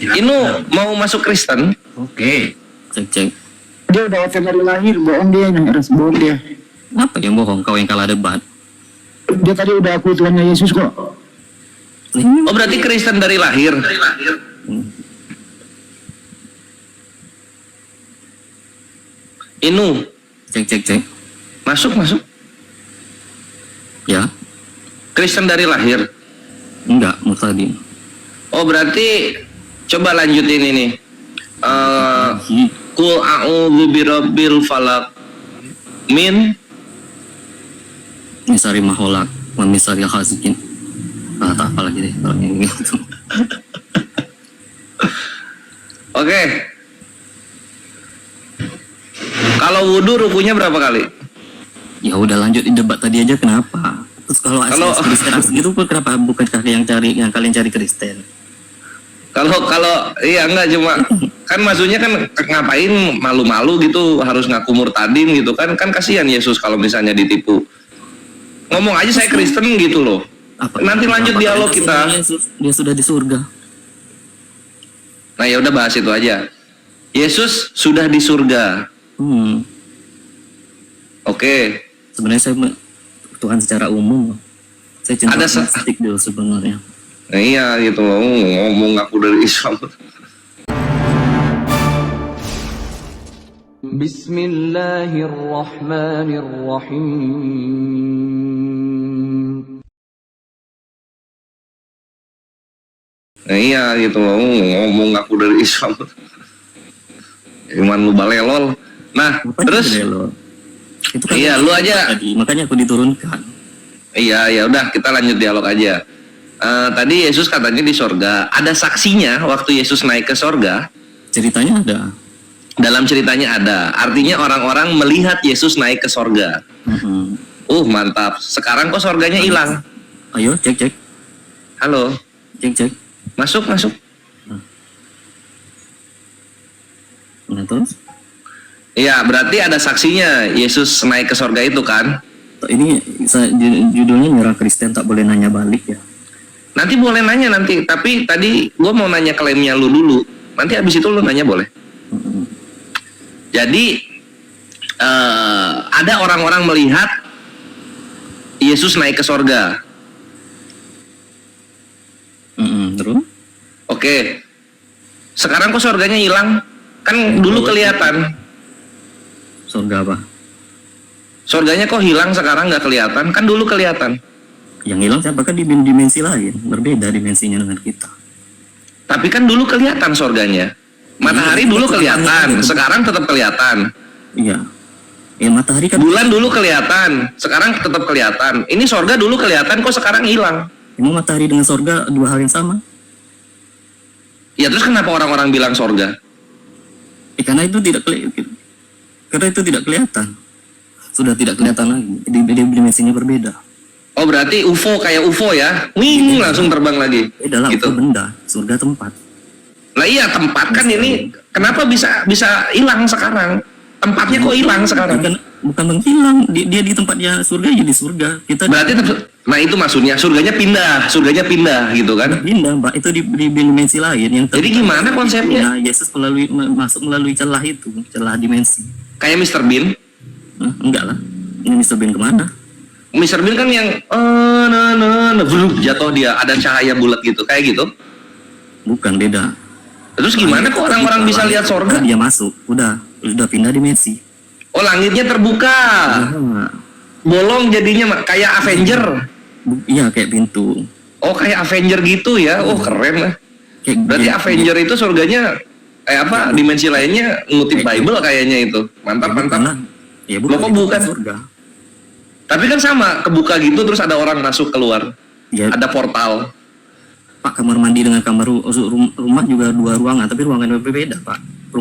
Inu mau masuk Kristen? Oke. Cek. Dia udah OTW dari lahir, bohong dia, bohong dia. Apa yang bohong? Kau yang kalah debat. Dia tadi udah aku Tuhannya Yesus kok. Oh berarti Kristen dari lahir. Inu Cek. masuk. Ya? Kristen dari lahir. Enggak, Murtadin. Oh berarti coba lanjutin ini. Qul a'udzu birabbil falaq min Misari maholak, misari khasikin. Tak apa lagi deh kalau yang gitu. Oke. Kalau wudhu rukunya berapa kali? Ya udah lanjut di debat tadi aja kenapa? Terus kalau Kristen gitu kenapa bukan yang kalian cari Kristen? Kalau iya enggak cuma kan maksudnya kan ngapain malu-malu gitu harus ngaku murtadin gitu kan kasihan Yesus kalau misalnya ditipu. Ngomong aja saya Kristen gitu loh. Nanti lanjut dialog kita. Dia sudah di surga. Nah ya udah bahas itu aja. Yesus sudah di surga. Oke. Sebenarnya saya Tuhan secara umum. Saya cenderung agnostik dulu sebenarnya. Nah, iya gitu loh, ngomong aku dari Islam. Bismillahirrahmanirrahim. Nah, iya gitu loh, ngomong aku dari Islam. Iman lu balelol. Nah, terus itu kan iya lu aja. Makanya aku diturunkan. Iya, ya udah kita lanjut dialog aja. Tadi Yesus katanya di sorga. Ada saksinya waktu Yesus naik ke sorga. Ceritanya ada. Dalam ceritanya ada. Artinya orang-orang melihat Yesus naik ke sorga. Mantap. Sekarang kok sorganya hilang? Ayo cek. Halo. Cek. Masuk. Nah terus? Iya, berarti ada saksinya Yesus naik ke sorga itu kan? Ini judulnya nyerang Kristen tak boleh nanya balik ya. Nanti boleh nanya nanti, tapi tadi gue mau nanya klaimnya lu dulu. Nanti abis itu lu nanya boleh. Jadi ada orang-orang melihat Yesus naik ke sorga. Terus? Oke. Sekarang kok sorganya hilang? Kan dulu kelihatan. Sorga apa? Sorganya kok hilang sekarang nggak kelihatan? Kan dulu kelihatan. Yang hilang siapa kan di dimensi lain, berbeda dimensinya dengan kita. Tapi kan dulu kelihatan sorganya. Matahari dulu kelihatan, sekarang tetap kelihatan. Iya. Ya matahari kan. Bulan dulu kelihatan, sekarang tetap kelihatan. Ini sorga dulu kelihatan kok sekarang hilang. Emang matahari dengan sorga dua hal yang sama? Ya terus kenapa orang-orang bilang sorga? Karena itu tidak kelihatan. Sudah tidak kelihatan lagi. Dimensinya berbeda. Oh berarti UFO kayak UFO ya, langsung terbang lagi. Dalam gitu. UFO benda, surga tempat. Lah iya tempat kan ini, kenapa bisa hilang sekarang? Tempatnya kok hilang sekarang? Bukan menghilang, dia di tempatnya surga jadi surga. Kita berarti nah itu maksudnya surganya pindah gitu kan? Pindah, Mbak. Itu di dimensi lain yang. Jadi gimana konsepnya? Nah, Yesus masuk melalui celah itu, celah dimensi. Kayak Mr. Bean? Enggak lah. Ini Mr. Bean kemana? Mr. Bean kan yang jatuh dia ada cahaya bulat gitu kayak gitu. Bukan, beda. Terus gimana kok orang-orang bisa lihat sorga? Dia masuk, udah pindah dimensi. Oh langitnya terbuka. Bolong jadinya kayak Avenger. Iya kayak pintu. Oh kayak Avenger gitu ya. Oh keren lah. Berarti Avenger itu surganya kayak apa? Dimensi lainnya ngutip Bible kayaknya itu. Mantap. Ya bukan. Kok bukan surga. Tapi kan sama, kebuka gitu terus ada orang masuk keluar. Ya. Ada portal. Pak, kamar mandi dengan kamar rumah juga dua ruangan, tapi ruangan berbeda, Pak.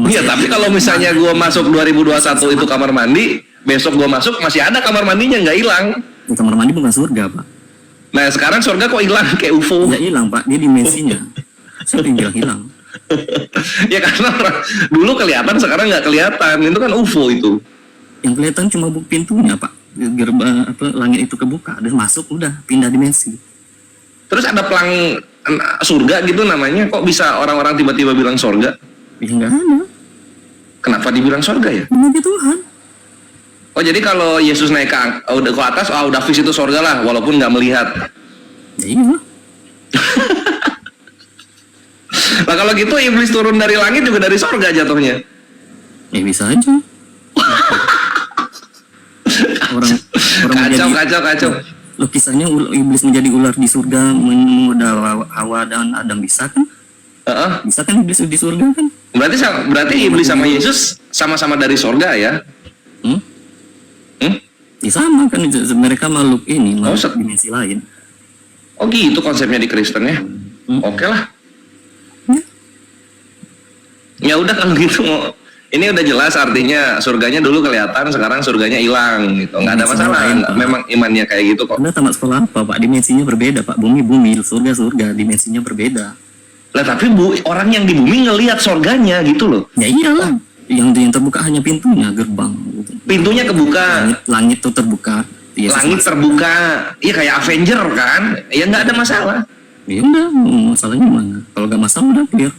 Iya, tapi kalau misalnya gua masuk 2021 itu kamar mandi, besok gua masuk masih ada kamar mandinya, nggak hilang. Kamar mandi bukan surga, Pak. Nah, sekarang surga kok hilang kayak UFO? Nggak hilang, Pak. Dia dimensinya. Siapa yang bilang hilang? Ya karena dulu kelihatan, sekarang nggak kelihatan. Itu kan UFO itu. Yang kelihatan cuma pintunya, Pak. Gerbang langit itu kebuka dan masuk udah pindah dimensi. Terus ada pelang surga gitu namanya, kok bisa orang-orang tiba-tiba bilang surga? Ya nggak ada. Kenapa dibilang surga ya? Nabi Tuhan. Oh jadi kalau Yesus naik ke atas, udah fix itu surga lah, walaupun nggak melihat. Ya iya. Nah kalau gitu iblis turun dari langit juga dari surga jatuhnya. Ya bisa aja. orang Kacau. Lo kisahnya iblis menjadi ular di surga menggoda Hawa dan Adam, bisa kan? Bisa kan iblis di surga kan? Berarti iblis sama Yesus sama-sama dari surga ya? Ya sama kan, mereka makhluk ini, makhluk Oh, dimensi lain. Oh gitu konsepnya di Kristen ya? Oke lah. Ya udah kalau gitu, ini udah jelas artinya surganya dulu kelihatan, sekarang surganya hilang gitu. Nggak ada masalah. Memang imannya kayak gitu kok. Anda tamat sekolah apa, Pak? Dimensinya berbeda, Pak. Bumi, surga, dimensinya berbeda. Lah tapi orang yang di bumi ngelihat surganya gitu loh. Ya iyalah. Yang terbuka hanya pintunya, gerbang. Gitu. Pintunya kebuka. Langit tuh terbuka. Yesus Langit masuk. terbuka. Iya kayak Avenger kan. Ya nggak ada masalah. Ya udah, masalahnya mana? Kalau nggak masalah udah clear.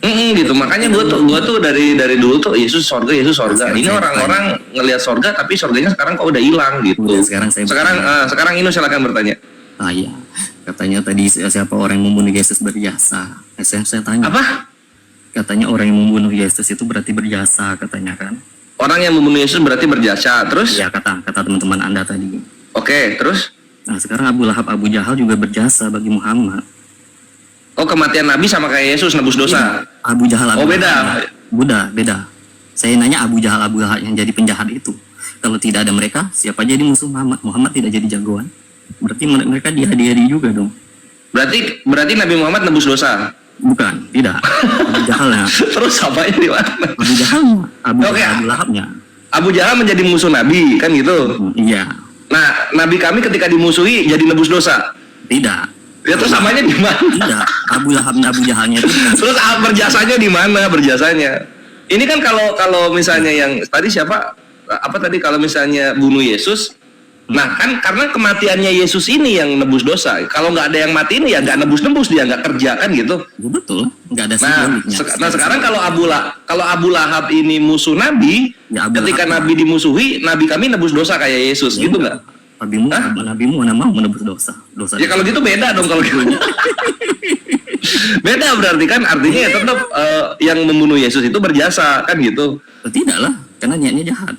Gitu. Makanya gua tuh dari dulu tuh Yesus surga. Ini orang-orang ngelihat surga tapi surganya sekarang kok udah hilang gitu. Udah, sekarang Inu silakan bertanya. Ah iya, katanya tadi siapa orang yang membunuh Yesus berjasa. Saya tanya. Apa? Katanya orang yang membunuh Yesus itu berarti berjasa, katanya kan. Orang yang membunuh Yesus berarti berjasa. Terus? Ya kata teman-teman Anda tadi. Oke, terus? Nah sekarang Abu Lahab, Abu Jahal juga berjasa bagi Muhammad. Oh kematian Nabi sama kayak Yesus nebus dosa. Abu Jahal, Oh beda. Beda. Saya nanya Abu Jahal yang jadi penjahat itu. Kalau tidak ada mereka, siapa jadi musuh Muhammad? Muhammad tidak jadi jagoan. Berarti mereka dihadiri juga dong. Berarti Nabi Muhammad nebus dosa. Bukan, tidak. Abu Jahalnya. Terus apanya di mana? Abu Jahalnya. Abu Lahabnya. Abu Jahal menjadi musuh Nabi kan gitu. Iya. Nah, Nabi kami ketika dimusuhi jadi nebus dosa. Tidak. Ya terus samanya di mana? Tidak. Abu Lahab dan Abu Jahalnya itu. Terus berjasanya di mana berjasanya? Ini kan kalau misalnya yang tadi siapa? Apa tadi kalau misalnya bunuh Yesus? Nah kan karena kematiannya Yesus ini yang nebus dosa. Kalau nggak ada yang mati ini ya nggak nebus dia nggak kerja kan gitu. Ya, betul. Nggak ada Nah sekarang kalau Abu Lahab ini musuh Nabi, ya, ketika Nabi dimusuhi, Nabi kami nebus dosa kayak Yesus gitu nggak? Nabimu mana mau menebus dosa. Ya kalau gitu beda dong kalau gitu. Beda berarti kan artinya ya tetap yang membunuh Yesus itu berjasa kan gitu. Tidak lah, karena niatnya jahat.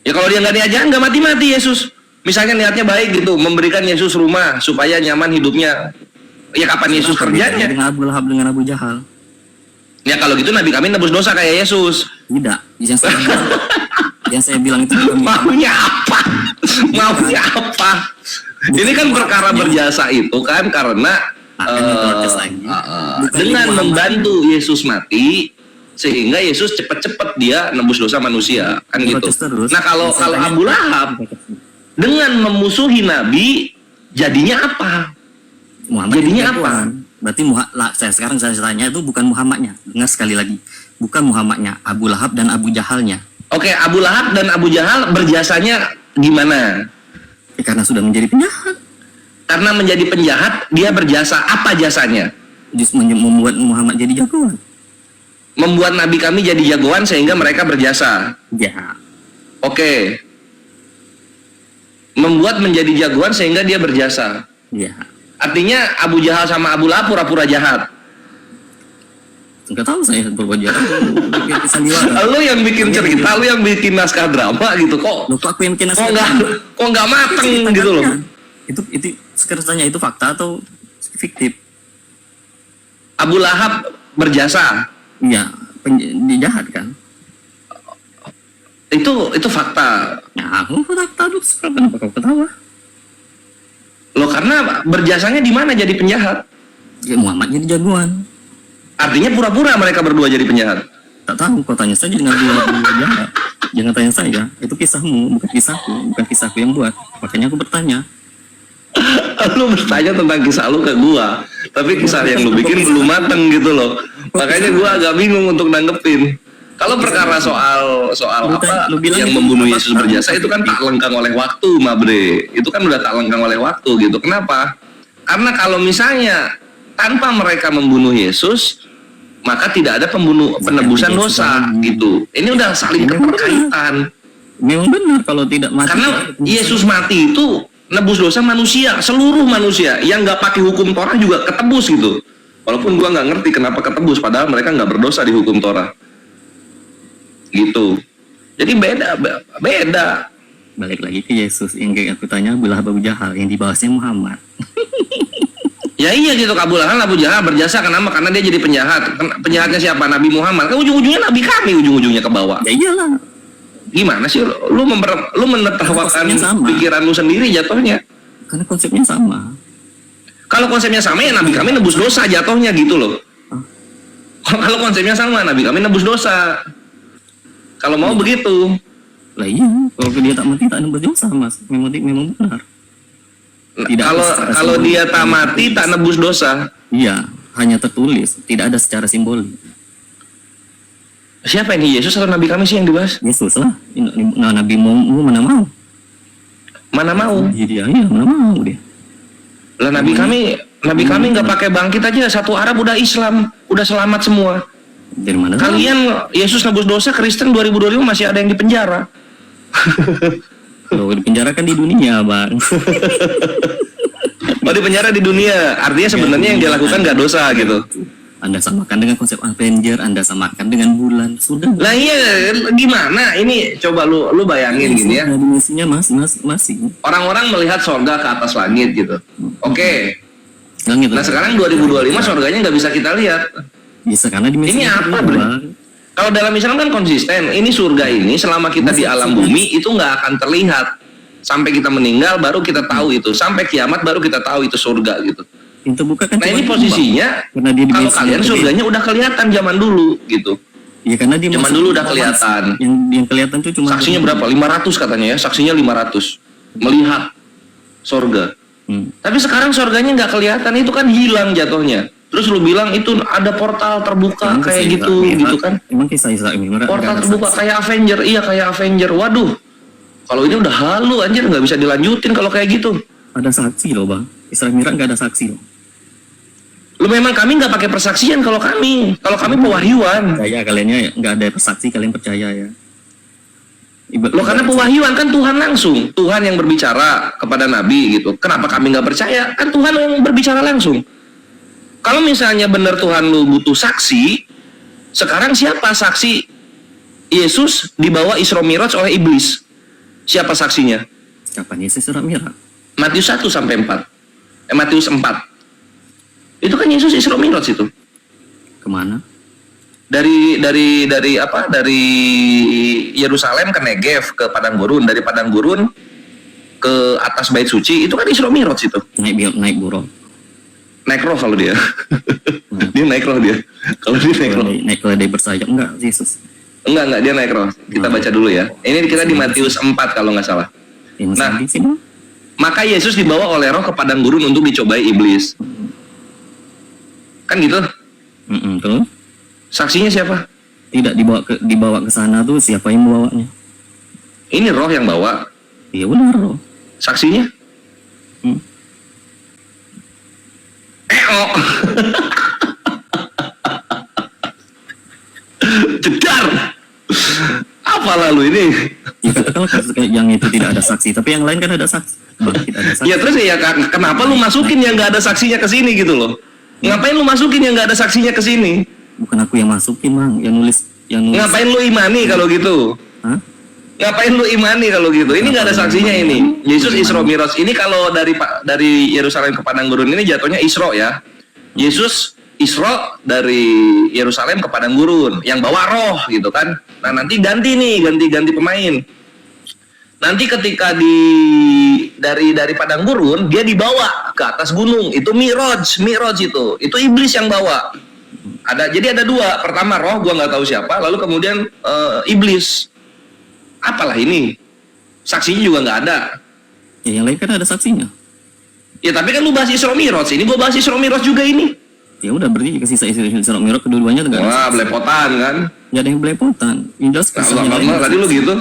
Ya kalau dia nggak niat jahat nggak mati Yesus. Misalnya niatnya baik gitu, memberikan Yesus rumah supaya nyaman hidupnya. Ya kapan Yesus kerjanya? Dengan Abu Lahab dengan Abu Jahal. Ya kalau gitu Nabi kami nebus dosa kayak Yesus. Tidak, yang saya bilang itu maunya apa? Ini kan perkara berjasa itu kan karena dengan membantu Yesus mati sehingga Yesus cepat-cepat dia nebus dosa manusia kan gitu. Nah kalau Abu Lahab dengan memusuhi Nabi jadinya apa? Jadinya apa? Berarti sekarang saya tanya itu bukan Muhammadnya. Dengar sekali lagi, bukan Muhammadnya, Abu Lahab dan Abu Jahalnya. Oke, Abu Lahab dan Abu Jahal berjasanya gimana? Ya, karena sudah menjadi penjahat. Karena menjadi penjahat dia berjasa, apa jasanya? Justru membuat Muhammad jadi jagoan. Membuat Nabi kami jadi jagoan sehingga mereka berjasa. Ya. Oke. Membuat menjadi jagoan sehingga dia berjasa. Ya. Artinya Abu Jahal sama Abu Lahab pura-pura jahat. Enggak tahu saya berbuat jahat. Lu yang bikin cerita, lu yang bikin naskah drama gitu kok. Lu kok aku yang bikin naskah? Kok nggak mateng gitu loh. Itu sekarang itu fakta atau fiktif? Abu Lahab berjasa. Iya, jahat kan? Itu fakta. Ya, aku fakta tuh kenapa kau ketawa? Loh karena berjasanya di mana jadi penjahat? Ya Muhammad jadi jagoan. Artinya pura-pura mereka berdua jadi penjahat. Tak tahu, kau tanya saja dengan dua jahat. Jangan tanya saya, itu kisahmu, bukan kisahku yang buat. Makanya aku bertanya. Lu bertanya tentang kisah lu ke gua, tapi kisah yang lu bikin belum mateng gitu loh. Makanya gua agak bingung untuk nanggepin. Kalau perkara soal apa yang membunuh Yesus berjasa itu kan tak lengkang oleh waktu, Mabre. Itu kan udah tak lengkang oleh waktu gitu. Kenapa? Karena kalau misalnya tanpa mereka membunuh Yesus, maka tidak ada penebusan dosa gitu. Ini udah saling keterkaitan. Memang benar kalau tidak mati. Karena Yesus mati itu nebus dosa manusia, seluruh manusia yang nggak pakai hukum Torah juga ketebus gitu. Walaupun gua nggak ngerti kenapa ketebus, padahal mereka nggak berdosa di hukum Torah. Gitu. Jadi beda. Balik lagi ke Yesus yang kayak aku tanya, Abu Lahab Abu Jahal yang dibahasnya Muhammad. Ya iya gitu, Abu Lahab Abu Jahal berjasa kenapa? Karena dia jadi penjahat. Penjahatnya siapa? Nabi Muhammad. Kan ujung-ujungnya Nabi kami ujung-ujungnya ke bawah. Ya iyalah. Gimana sih lu menertawakan pikiran lu sendiri jatuhnya? Karena konsepnya sama. Kalau konsepnya sama ya Nabi kami nebus dosa jatuhnya gitu loh. Kalau konsepnya sama Nabi kami nebus dosa. Kalau mau begitu. Lah iya, kalau dia tak mati tak nebus dosa mas. Memang benar. Kalau dia tak mati tak nebus dosa. Iya, hanya tertulis, tidak ada secara simbolik. Siapa ini, Yesus atau Nabi kami sih yang dibahas? Yesus lah. Nah, Nabi mau mana mau? Mana mau? Iya, mana mau dia? Lah Nabi kami nggak pakai bangkit aja, satu Arab udah Islam, udah selamat semua. Dari mana? Kalian Yesus nebus dosa, Kristen 2025 masih ada yang di penjara. Kalau di penjara kan di dunia, Bang. Oh, di penjara di dunia. Artinya sebenarnya yang dia lakukan nggak dosa gitu. Anda samakan dengan konsep Avenger, Anda samakan dengan bulan. Sudah. Lah iya, gimana? Ini coba lu bayangin gini ya. Dimensinya masing. Orang-orang melihat sorga ke atas langit gitu. Oke. Langit. Nah sekarang 2025 sorganya nggak bisa kita lihat. Bisa karena dimensinya. Ini apa, Bro? Kalau dalam Islam kan konsisten, ini surga ini selama kita di alam bumi itu nggak akan terlihat. Sampai kita meninggal baru kita tahu itu. Sampai kiamat baru kita tahu itu surga gitu. Pintu buka kan. Nah ini posisinya, kalau kalian surganya udah kelihatan zaman dulu gitu. Iya karena dia zaman dulu udah kelihatan. Yang kelihatan tuh cuma saksinya berapa? 500 katanya ya, saksinya 500 melihat surga. Tapi sekarang surganya nggak kelihatan, itu kan hilang jatuhnya. Terus lu bilang itu ada portal terbuka kayak gitu kan? Emang kisah ini portal terbuka kayak Avenger, iya kayak Avenger. Waduh, kalau ini udah halu anjir, nggak bisa dilanjutin kalau kayak gitu. Ada saksi loh bang, Isra Mi'raj nggak ada saksi loh. Lu memang kami nggak pakai persaksian kalau kami pewahyuan. Percaya kaliannya ya, nggak ada persaksi kalian percaya ya. Lo karena pewahyuan kan Tuhan langsung, Tuhan yang berbicara kepada Nabi gitu. Kenapa kami nggak percaya? Kan Tuhan yang berbicara langsung. Kalau misalnya benar Tuhan lu butuh saksi, sekarang siapa saksi Yesus dibawa Isra Mi'raj oleh iblis? Siapa saksinya? Kapan Yesus Isra Mi'raj? Matius 1 sampai 4. Matius 4. Itu kan Yesus Isra Mi'raj itu. Kemana? Dari apa? Dari Yerusalem ke Negev ke Padang Gurun, dari Padang Gurun ke atas Bait Suci, itu kan Isra Mi'raj itu. Naik burung. Naik roh kalau dia. Dia naik roh dia. Kalau dia naik roh. Naik keledai bersayap enggak Yesus? Enggak dia naik roh. Kita baca dulu ya. Ini kita di Matius 4 kalau nggak salah. Nah, maka Yesus dibawa oleh roh ke padang gurun untuk dicobai iblis. Kan gitu? Terus? Saksinya siapa? Tidak dibawa ke sana tuh siapa yang membawanya? Ini roh yang bawa. Iya benar roh. Saksinya? Jedar. Apa lalu ini? Ya, kalau yang itu tidak ada saksi, tapi yang lain kan ada saksi. Tidak ada saksi. Ya terus ya kenapa lu masukin yang nggak ada saksinya ke sini gitu loh? Ngapain lu masukin yang nggak ada saksinya ke sini? Bukan aku yang masukin, Bang. Yang nulis. Ngapain lu imani kalau gitu? Hah? Ngapain lu imani kalau gitu? Ini nggak ada saksinya ini. Yesus Isra Mi'raj. Ini kalau dari Yerusalem ke Padang Gurun ini jatuhnya Isra ya. Yesus Isra dari Yerusalem ke Padang Gurun yang bawa roh gitu kan. Nah nanti ganti pemain. Nanti ketika dari Padang Gurun dia dibawa ke atas gunung, itu Mi'raj itu iblis yang bawa. Jadi ada dua, pertama roh gua nggak tahu siapa, lalu kemudian iblis. Apalah ini? Saksinya juga nggak ada. Ya yang lain kan ada saksinya. Ya tapi kan lu bahas Isra Mi'raj, ini gua bahas Isra Mi'raj juga ini. Ya udah berarti jika sisa Isra Mi'raj kedua-duanya enggak ada. Wah, belepotan kan? Enggak ada yang belepotan. Yang jelas tadi lu gitu.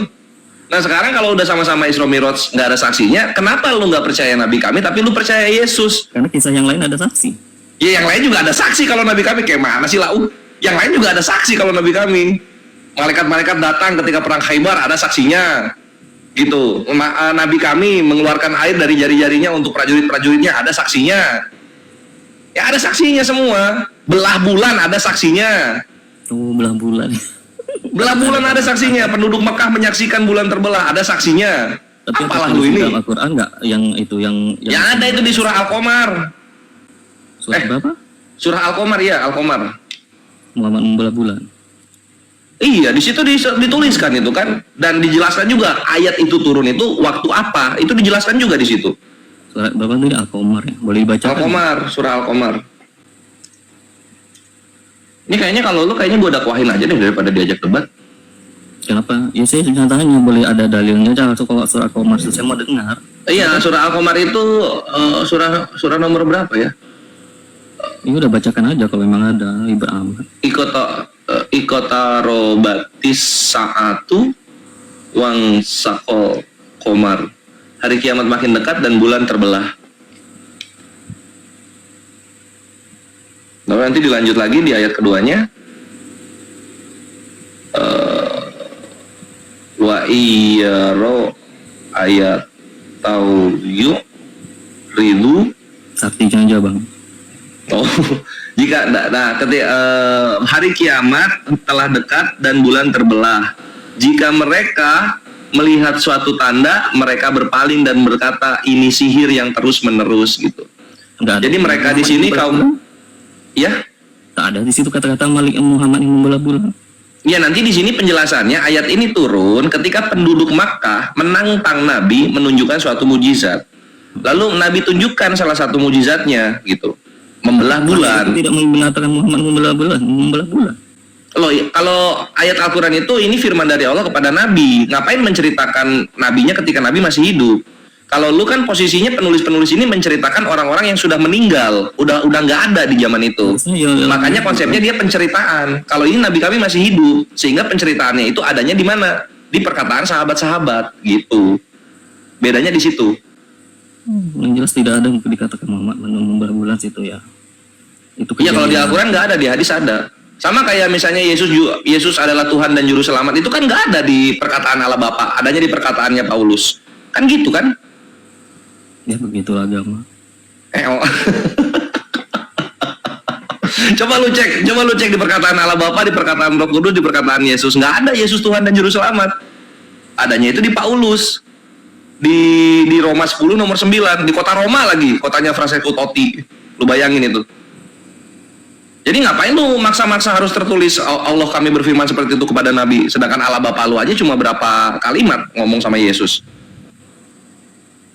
Nah sekarang kalau udah sama-sama Isra Mi'raj nggak ada saksinya, kenapa lu nggak percaya Nabi kami tapi lu percaya Yesus? Karena kisah yang lain ada saksi. Ya yang lain juga ada saksi kalau Nabi kami, kayak mana sih lau? Yang lain juga ada saksi kalau Nabi kami. Malaikat-malaikat datang ketika perang Khaybar ada saksinya. Gitu. Nabi kami mengeluarkan air dari jari-jarinya untuk prajurit-prajuritnya ada saksinya. Ya ada saksinya semua. Belah bulan ada saksinya. Oh, belah bulan. Belah bulan ada saksinya. Penduduk Mekah menyaksikan bulan terbelah ada saksinya. Tapi Apalah ada lu ini? dalam Al-Quran nggak yang itu yang Yang ada itu di surah Al-Qamar. surat berapa? Surah Al-Qamar ya, Al-Qamar. Muhammad membelah bulan. Iya, di situ dituliskan itu kan, dan dijelaskan juga ayat itu turun itu waktu apa, itu dijelaskan juga di situ. Surat berapa itu? Al-Qamar ya. Boleh dibaca? Al-Qamar, surah Al-Qamar. Ini kayaknya kalau lu kayaknya gua dakwahin aja deh daripada diajak debat. Kenapa? Ya saya nyatanya boleh ada dalilnya aja kalau surah Al-Qamar saya mau dengar. Iya, surah Al-Qamar itu surah nomor berapa ya? Ini udah bacakan aja kalau memang ada ibarat amat. Ikota robatis saatu wang sakol komar. Hari kiamat makin dekat dan bulan terbelah. Lalu nanti dilanjut lagi di ayat keduanya. Wa iyaro ayat tau yuk ridu. Saktinya aja bang. Oh, jika ketika hari kiamat telah dekat dan bulan terbelah, jika mereka melihat suatu tanda, mereka berpaling dan berkata ini sihir yang terus menerus gitu. Nggak ada. Jadi mereka di sini kaum, ya, Tak ada di situ kata-kata Malik Muhammad yang membelah bulan. ya nanti di sini penjelasannya ayat ini turun ketika penduduk Makkah menantang Nabi menunjukkan suatu mujizat. Lalu Nabi tunjukkan salah satu mujizatnya gitu. Membelah bulan. Itu tidak mengatakan Muhammad membelah bulan. Loh, kalau ayat Al-Quran itu ini firman dari Allah kepada Nabi. Ngapain menceritakan Nabinya ketika Nabi masih hidup? Kalau lu kan posisinya penulis-penulis ini menceritakan orang-orang yang sudah meninggal, udah nggak ada di zaman itu. Ya, Makanya konsepnya dia penceritaan. Kalau ini Nabi kami masih hidup, sehingga penceritaannya itu adanya di mana? Di perkataan sahabat-sahabat gitu. Bedanya di situ. Yang jelas tidak ada yang dikatakan Muhammad membelah bulan situ ya. Itu Iya, kalau di Al-Quran nggak ada, di hadis ada. Sama kayak misalnya Yesus adalah Tuhan dan Juru Selamat, itu kan nggak ada di perkataan Allah Bapa, adanya di perkataannya Paulus. Kan gitu kan? Ya begitulah agama. Oh. Coba lu cek di perkataan Allah Bapa, di perkataan Roh Kudus, di perkataan Yesus. Nggak ada Yesus Tuhan dan Juru Selamat. Adanya itu di Paulus. Di Roma 10 nomor 9, di kota Roma lagi, kotanya Francesco Totti. Lu bayangin itu. Jadi ngapain lu maksa-maksa harus tertulis Allah kami berfirman seperti itu kepada Nabi, sedangkan Allah Bapa lu aja cuma berapa kalimat ngomong sama Yesus.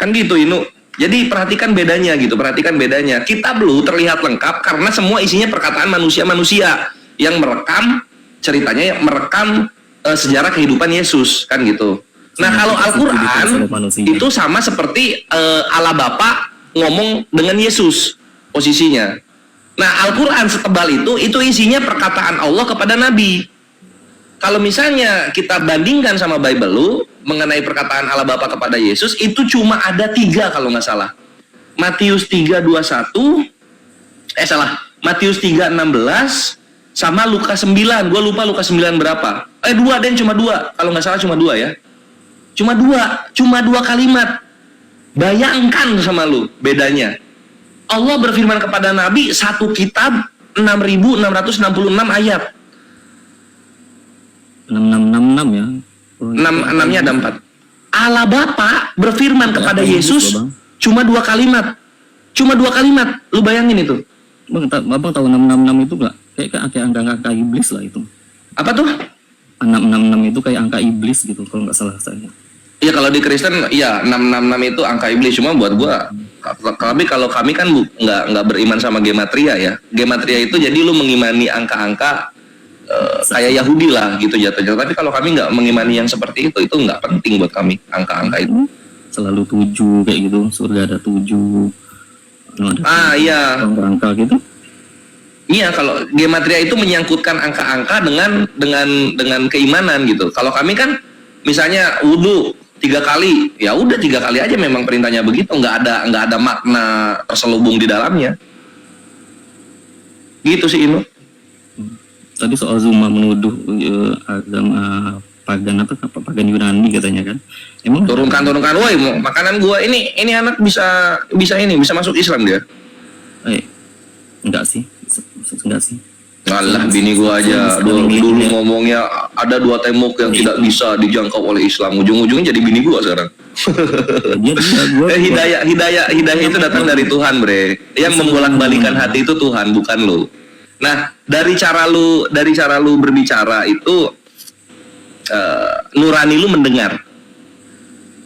Kan gitu Inu. Jadi perhatikan bedanya gitu, perhatikan bedanya. Kitab lu terlihat lengkap karena semua isinya perkataan manusia-manusia yang merekam ceritanya, yang merekam sejarah kehidupan Yesus, kan gitu. Nah kalau Al-Quran itu sama seperti Allah Bapa ngomong dengan Yesus posisinya. Nah Al-Quran setebal itu isinya perkataan Allah kepada Nabi. Kalau misalnya kita bandingkan sama Bible lu mengenai perkataan Allah Bapa kepada Yesus, itu cuma ada 3 kalau nggak salah. Matius 3:21, Matius 3:16 sama Lukas 9. Gua lupa Lukas 9 berapa. 2 dan cuma 2. Kalau nggak salah cuma 2 ya. Cuma dua kalimat. Bayangkan sama lu bedanya. Allah berfirman kepada Nabi satu kitab 6.666 ayat. 6666 ya. 6-nya ada 4. Allah Bapa berfirman kepada Yesus cuma 2 kalimat. Cuma 2 kalimat. Lu bayangin itu. Abang tahu 666 itu enggak? Kayak angka iblis lah itu. Apa tuh? 666 itu kayak angka iblis gitu kalau nggak salah saya. Iya kalau di Kristen ya 666 itu angka iblis, cuma buat gua kalau kami kan nggak beriman sama gematria ya. Gematria itu jadi lu mengimani angka-angka kayak Yahudi lah gitu jatuhnya. Tapi kalau kami nggak mengimani yang seperti itu nggak penting buat kami angka-angka itu. Selalu 7 kayak gitu, surga ada 7. Iya. Angka gitu. Iya, kalau gematria itu menyangkutkan angka-angka dengan keimanan gitu. Kalau kami kan misalnya wudhu 3 kali, ya udah 3 kali aja memang perintahnya begitu, nggak ada makna terselubung di dalamnya. Gitu sih Inu. Tadi soal Zuma menuduh agama pagan pagan Yunani katanya kan. Emang Turunkan, woi makanan gua ini anak bisa masuk Islam dia. Enggak sih. Alah, bini gua aja dulu ngomongnya ada 2 tembok yang tidak bisa dijangkau oleh Islam. Ujung-ujungnya jadi bini gua sekarang. Hidayah itu datang dari Tuhan, bre. Yang membolak-balikan hati itu Tuhan, bukan lo. Nah, dari cara lu berbicara itu nurani lu mendengar.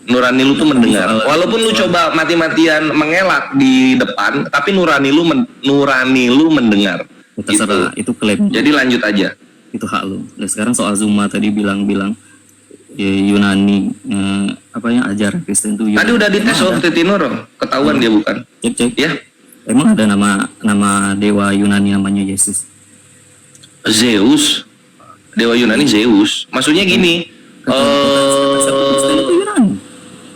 Nurani lu tuh mendengar. Walaupun lu coba mati-matian mengelak di depan, tapi nurani lu mendengar. Terserah, itu klaim. Jadi lanjut aja. Itu hak lu. Dan sekarang soal Zuma tadi bilang Yunani ajaran Kristen itu Yunani. Tadi udah dites Titi Nur, ketahuan dia bukan. Cek. Ya. Emang ada nama dewa Yunani namanya Yesus? Zeus. Dewa Yunani Zeus. Maksudnya gini, Kristen itu Yunani.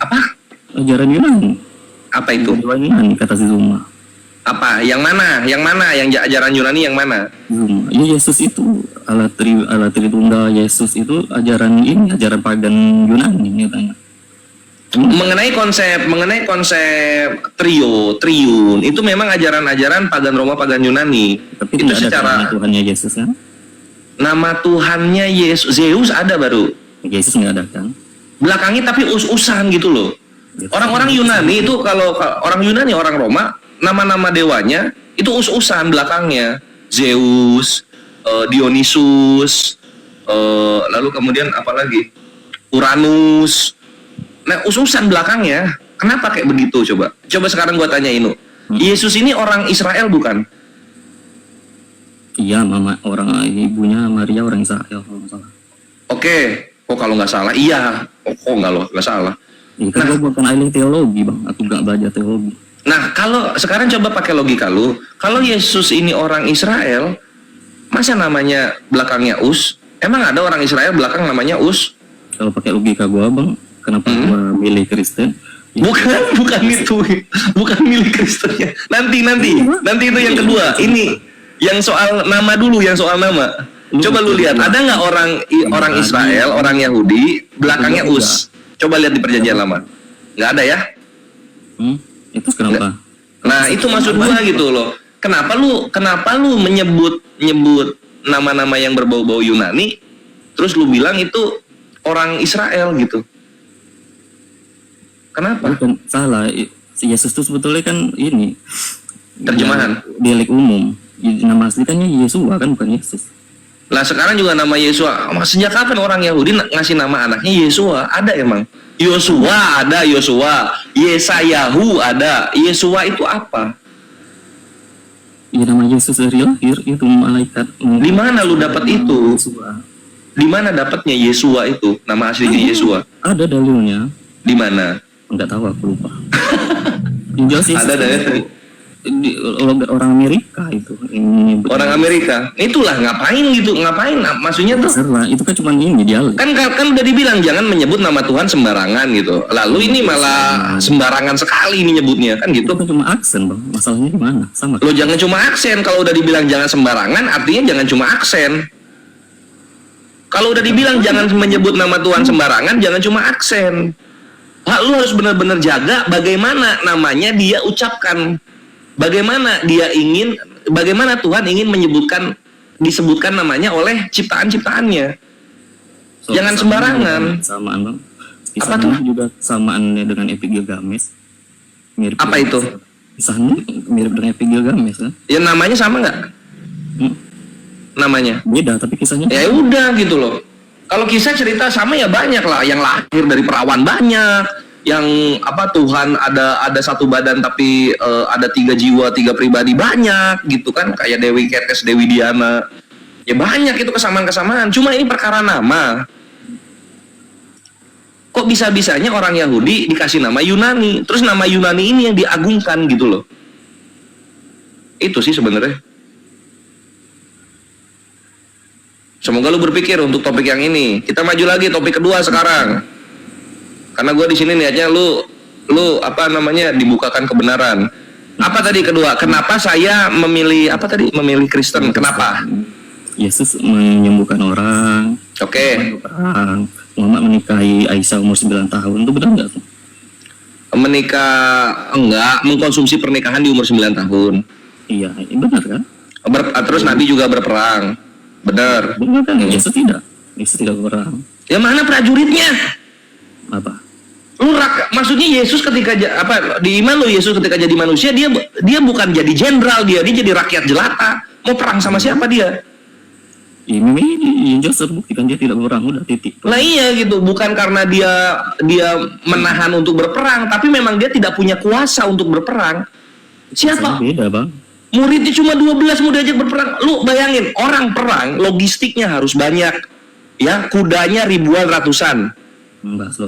apa? Ajaran Yunani. Apa itu? Dewa Yunani kata si Zuma. Apa? Yang mana? Yang ajaran Yunani yang mana? Zuma. Ya Yesus itu Allah Tritunggal. Yesus itu ajaran pagan Yunani katanya. Mengenai konsep triun itu memang ajaran pagan Roma, pagan Yunani. Tapi itu ada secara nama Tuhannya Yesus kan? Nama Tuhannya Yesus, Zeus ada baru. Yesus nggak ada kan? Belakangnya tapi us-usan gitu loh. Orang-orang Yunani itu kalau orang Yunani, orang Roma, nama-nama dewanya itu us-usan belakangnya. Zeus, Dionysus, lalu kemudian apa lagi? Uranus. Nah, us-usan belakangnya. Kenapa kayak begitu coba? Coba sekarang gua tanya Inu. Yesus ini orang Israel bukan? Iya, ibunya Maria orang Israel kalau nggak salah. Oke. Oh kalau nggak salah, iya. Oh nggak salah. Iya kan gue bukan ahli teologi bang, aku nggak belajar teologi. Nah, kalau sekarang coba pakai logika lu, kalau Yesus ini orang Israel, masa namanya belakangnya Us? Emang ada orang Israel belakang namanya Us? Kalau pakai logika gua bang, kenapa gua milih Kristen? Bukan itu, bukan milih Kristennya. Nanti itu yang kedua. Ini yang soal nama dulu, yang soal nama. Coba lu lihat, ada nggak orang Israel, orang Yahudi belakangnya Us? Coba lihat di Perjanjian Lama. Nggak ada ya? Itu kenapa? Nah, itu maksud gua gitu loh. Kenapa lu menyebut nama-nama yang berbau-bau Yunani, terus lu bilang itu orang Israel gitu? Kenapa? Bukan salah. Yesus itu sebetulnya kan ini Terjemahan. Dialek umum. Nama asli kan Yesua kan, bukan Yesus. Lah sekarang juga nama Yesua. Sejak kapan orang Yahudi ngasih nama anaknya Yesua? Ada emang? Yosua ada, Yosua. Yesayahu ada. Yesua itu apa? Ya nama Yesus dari lahir itu malaikat. Di mana lu dapat itu? Yesua. Di mana dapatnya Yesua itu? Nama aslinya Yesua. Ada dalilnya. Di mana? Enggak tahu, aku lupa. Yang jelas Yesus Ada dalilnya. Orang Amerika itu. Orang Amerika. Itulah ngapain gitu? Ngapain? Maksudnya tuh Serlah, itu kan cuma ini dialek. kan udah dibilang jangan menyebut nama Tuhan sembarangan gitu. Lalu ini malah sembarangan sekali ini nyebutnya kan Itu gitu. kan cuma aksen bang. Masalahnya di mana? Sama. Lo jangan cuma aksen. Kalau udah dibilang jangan sembarangan, artinya jangan cuma aksen. Kalau udah dibilang jangan menyebut nama Tuhan sembarangan, jangan cuma aksen. Lu harus benar-benar jaga bagaimana namanya dia ucapkan. Bagaimana Tuhan ingin disebutkan namanya oleh ciptaan-ciptaannya. Jangan sembarangan. Samaan bang. Apa tuh? Juga samaannya dengan Epic Gilgamesh. Mirip. Apa itu? Kisahnya mirip dengan Epic Gilgamesh kan? Ya namanya sama nggak? Namanya? Beda, tapi kisahnya. Ya udah gitu loh. Kalau kisah cerita sama ya banyak lah. Yang lahir dari perawan banyak. Yang Tuhan ada satu badan tapi ada 3 jiwa, 3 pribadi banyak gitu kan, kayak Dewi Ketes, Dewi Diana, ya banyak itu kesamaan-kesamaan. Cuma ini perkara nama. Kok bisa-bisanya orang Yahudi dikasih nama Yunani, terus nama Yunani ini yang diagungkan gitu loh. Itu sih sebenarnya. Semoga lu berpikir untuk topik yang ini. Kita maju lagi topik kedua sekarang. Karena gue di sini niatnya lu apa namanya dibukakan kebenaran. Apa tadi kedua? Kenapa saya memilih apa tadi? Memilih Kristen? Kenapa? Yesus menyembuhkan orang. Oke. Orang. Muhammad menikahi Aisyah umur 9 tahun. Itu benar nggak tuh? Menikah enggak, mengkonsumsi pernikahan di umur 9 tahun. Iya, benar kan? Terus Nabi juga berperang. Benar. Benar kan? Yesus tidak. Yesus tidak berperang. Ya mana prajuritnya? Apa? Maksudnya Yesus ketika apa di iman lo Yesus ketika jadi manusia dia bukan jadi jenderal, dia jadi rakyat jelata. Mau perang sama siapa dia? Ya, ini jelas terbukti kan dia tidak berperang, udah titik. Nah iya gitu, bukan karena dia menahan untuk berperang, tapi memang dia tidak punya kuasa untuk berperang. Siapa? Beda, Bang. Muridnya cuma 12 mau diajak berperang. Lu bayangin, orang perang logistiknya harus banyak. Ya, kudanya ribuan ratusan.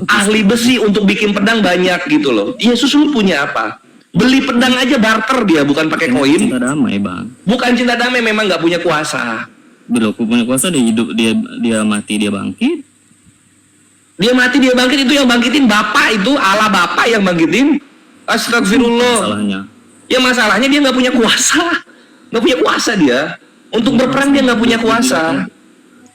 Ahli besi untuk bikin pedang banyak gitu loh. Yesus lu punya apa? Beli pedang aja barter dia, bukan pakai koin. Cinta damai, Bang. Bukan cinta damai, memang nggak punya kuasa. Bila aku punya kuasa, dia hidup, dia mati, dia bangkit. Dia mati, dia bangkit, itu yang bangkitin Bapak itu, Allah Bapak yang bangkitin. Astagfirullah. Masalahnya. Ya masalahnya dia nggak punya kuasa. Nggak punya kuasa dia. Untuk berperang dia nggak punya kuasa.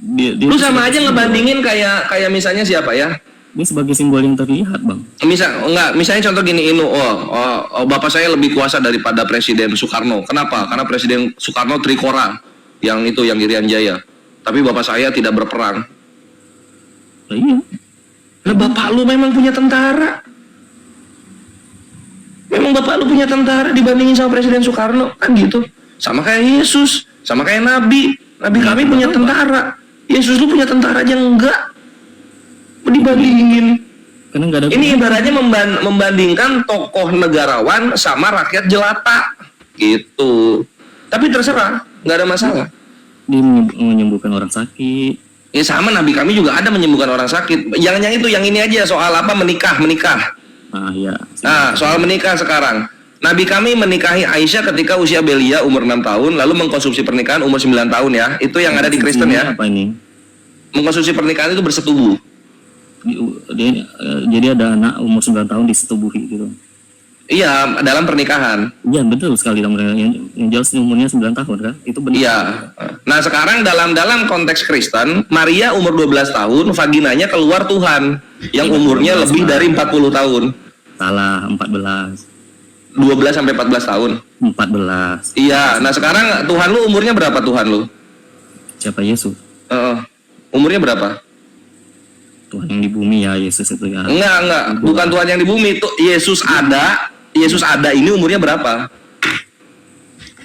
Dia Lu sama aja ngebandingin kayak misalnya siapa ya? Dia sebagai simbol yang terlihat, Bang. Misalnya contoh gini, bapak saya lebih kuasa daripada Presiden Soekarno. Kenapa? Karena Presiden Soekarno Trikora, yang Irian Jaya. Tapi bapak saya tidak berperang. Nah, iya. Nah, bapak lu memang punya tentara. Memang bapak lu punya tentara dibandingin sama Presiden Soekarno, kan gitu. Sama kayak Yesus, sama kayak Nabi. Nabi kami punya tentara. Yesus lu punya tentara aja enggak. Dibandingin. Karena nggak ada. Ini ibaratnya membandingkan tokoh negarawan sama rakyat jelata, gitu. Tapi terserah, nggak ada masalah. Dia menyembuhkan orang sakit. Ya sama, Nabi kami juga ada menyembuhkan orang sakit. Yang itu, yang ini aja soal apa menikah. Nah, ya. Nah, soal menikah sekarang. Nabi kami menikahi Aisyah ketika usia belia umur 6 tahun, lalu mengkonsumsi pernikahan umur 9 tahun ya. Itu yang ada di Kristen ya. Apa ini? Mengkonsumsi pernikahan itu bersetubuh. Jadi ada anak umur 9 tahun disetubuhi gitu. Iya, dalam pernikahan. Iya, betul sekali dalam pernikahan. Yang jelas umurnya 9 tahun kan? Itu benar. Iya. Nah, sekarang dalam konteks Kristen, Maria umur 12 tahun, vaginanya keluar Tuhan yang umurnya lebih dari 40 tahun. Salah, 14. 12 sampai 14 tahun. 14. Iya, nah sekarang Tuhan lu umurnya berapa Tuhan lu? Siapa Yesus? Umurnya berapa? Tuhan yang di bumi ya, Yesus itu ya. Enggak, bukan Tuhan yang di bumi, itu Yesus ada ini umurnya berapa?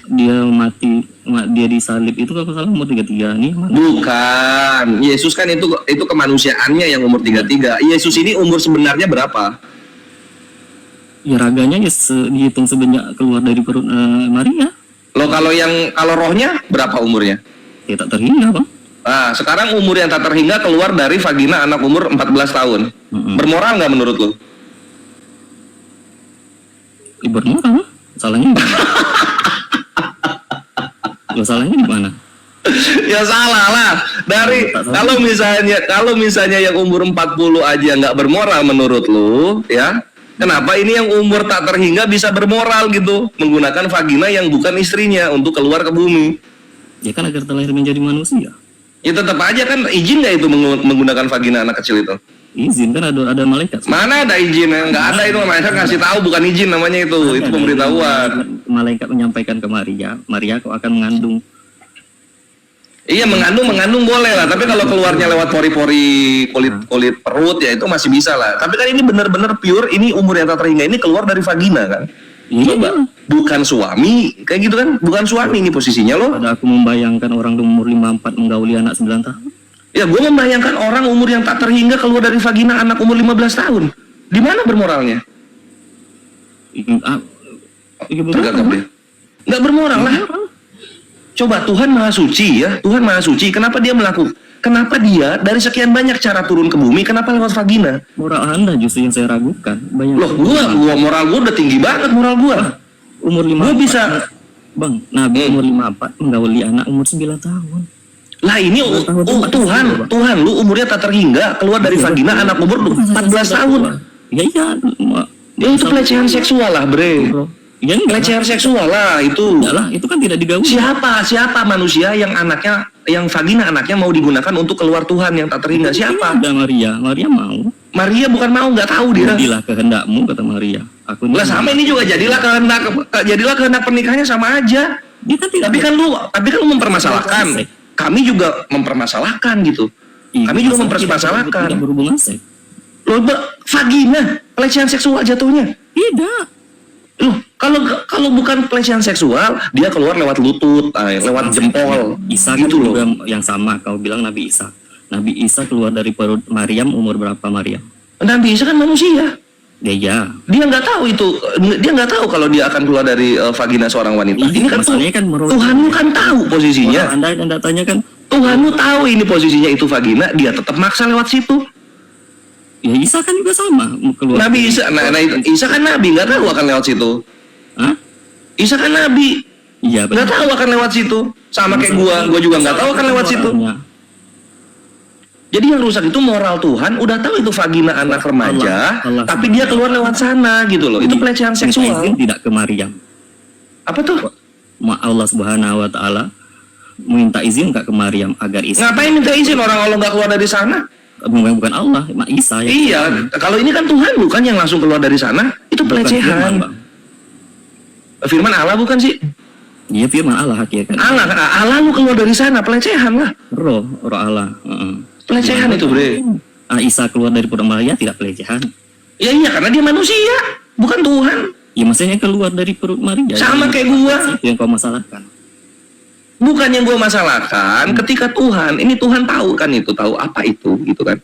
Dia mati, dia disalib itu kalau salah umur 33 nih. Bukan, Yesus kan itu kemanusiaannya yang umur 33. Yesus ini umur sebenarnya berapa? Ya raganya ya dihitung sebanyak keluar dari perut Maria. Loh kalau rohnya berapa umurnya? Ya tak terhingga, Bang. Nah, sekarang umur yang tak terhingga keluar dari vagina anak umur 14 tahun. Bermoral nggak menurut lu? Bermoral? Salahnya gimana? Salahnya gimana? Ya salah lah. Kalau misalnya yang umur 40 aja nggak bermoral menurut lu, ya? Kenapa ini yang umur tak terhingga bisa bermoral gitu, menggunakan vagina yang bukan istrinya untuk keluar ke bumi? Ya kan agar terlahir menjadi manusia. Ya tetap aja kan, izin nggak itu menggunakan vagina anak kecil itu? Izin kan ada malaikat. Mana ada izin? Nggak ada itu, malaikat ngasih tahu, bukan izin namanya itu pemberitahuan. Malaikat menyampaikan ke Maria kau akan mengandung. Iya, mengandung boleh lah, tapi kalau keluarnya lewat pori-pori kulit perut ya itu masih bisa lah. Tapi kan ini benar-benar pure, ini umur yang tak terhingga ini keluar dari vagina kan? Coba, bukan suami, kayak gitu kan? Bukan suami ini posisinya loh. Ada aku membayangkan orang umur 54 menggauli anak 9 tahun. Ya, gue membayangkan orang umur yang tak terhingga keluar dari vagina anak umur 15 tahun. Di mana bermoralnya? Tergagap dia. Nggak bermoral lah. Coba, Tuhan Maha Suci ya, Tuhan Maha Suci. Kenapa dia Kenapa dia dari sekian banyak cara turun ke bumi, kenapa lewat vagina? Moral Anda justru yang saya ragukan. Loh, gua moral gua udah tinggi banget moral gua. Umur 5. Gua bisa, Bang, Nabi umur 54 menggauli anak umur 9 tahun. Lah ini Tuhan lu umurnya tak terhingga keluar dari vagina anak umur 14 tahun. Ya iya. Ya itu pelecehan seksual lah, bre. Ya Pelecehan seksual lah itu. enggak lah, itu kan tidak digauli. Siapa manusia yang vagina anaknya mau digunakan untuk keluar Tuhan yang tak terhingga? Siapa? Ada Maria mau. Maria bukan mau, nggak tahu dia. Jadilah kehendakmu, kata Maria. Aku Lah sama ini juga jadilah kehendak pernikahannya sama aja. Dia kan tidak. Tapi kan lu mempermasalahkan. Kami juga mempermasalahkan gitu. Kami juga mempermasalahkan. Tidak berhubungan seks. Loh, vagina, pelecehan seksual jatuhnya. Tidak. Loh, kalau bukan pelecehan seksual, dia keluar lewat lutut, lewat jempol. Isa gitu kan loh. juga yang sama. Kau bilang Nabi Isa. Nabi Isa keluar dari perut Maryam umur berapa Maryam? Nabi Isa kan manusia. Ya. Dia nggak tahu itu. Dia nggak tahu kalau dia akan keluar dari vagina seorang wanita. Ini kan masalahnya kan menurut Tuhanmu kan tahu posisinya. Anda tanya kan. Tuhanmu tahu ini posisinya itu vagina, dia tetap maksa lewat situ. Ya Isa kan juga sama keluar. Nabi Isa, Isa kan Nabi, nggak tahu akan lewat situ. Hah? Isa kan Nabi, Iya. nggak tahu akan lewat situ. Sama kayak gua juga nggak tahu akan lewat situ. Jadi yang rusak itu moral Tuhan, udah tahu itu vagina anak remaja, Allah tapi dia keluar lewat sana gitu loh. Itu pelecehan seksual. Izin tidak ke Maryam. Apa tuh? Allah Subhanahu wa taala minta izin nggak ke Maryam agar Isa. Ngapain minta izin orang Allah nggak keluar dari sana? Bukan Allah, Mak Isa ya. Iya, kalau ini kan Tuhan bukan yang langsung keluar dari sana, itu pelecehan. Firman Allah bukan sih? Iya firman Allah hakikat. Allah lu keluar dari sana, pelecehan lah. Roh Allah. Pelecehan itu, bre. Isa keluar dari perut Maria tidak pelecehan. Ya iya, karena dia manusia, bukan Tuhan. Ya maksudnya keluar dari perut Maria. Sama kayak gua. Itu yang kau masalahkan. Bukan yang gue masalahkan, ketika Tuhan, ini Tuhan tahu kan itu, tahu apa itu, gitu kan?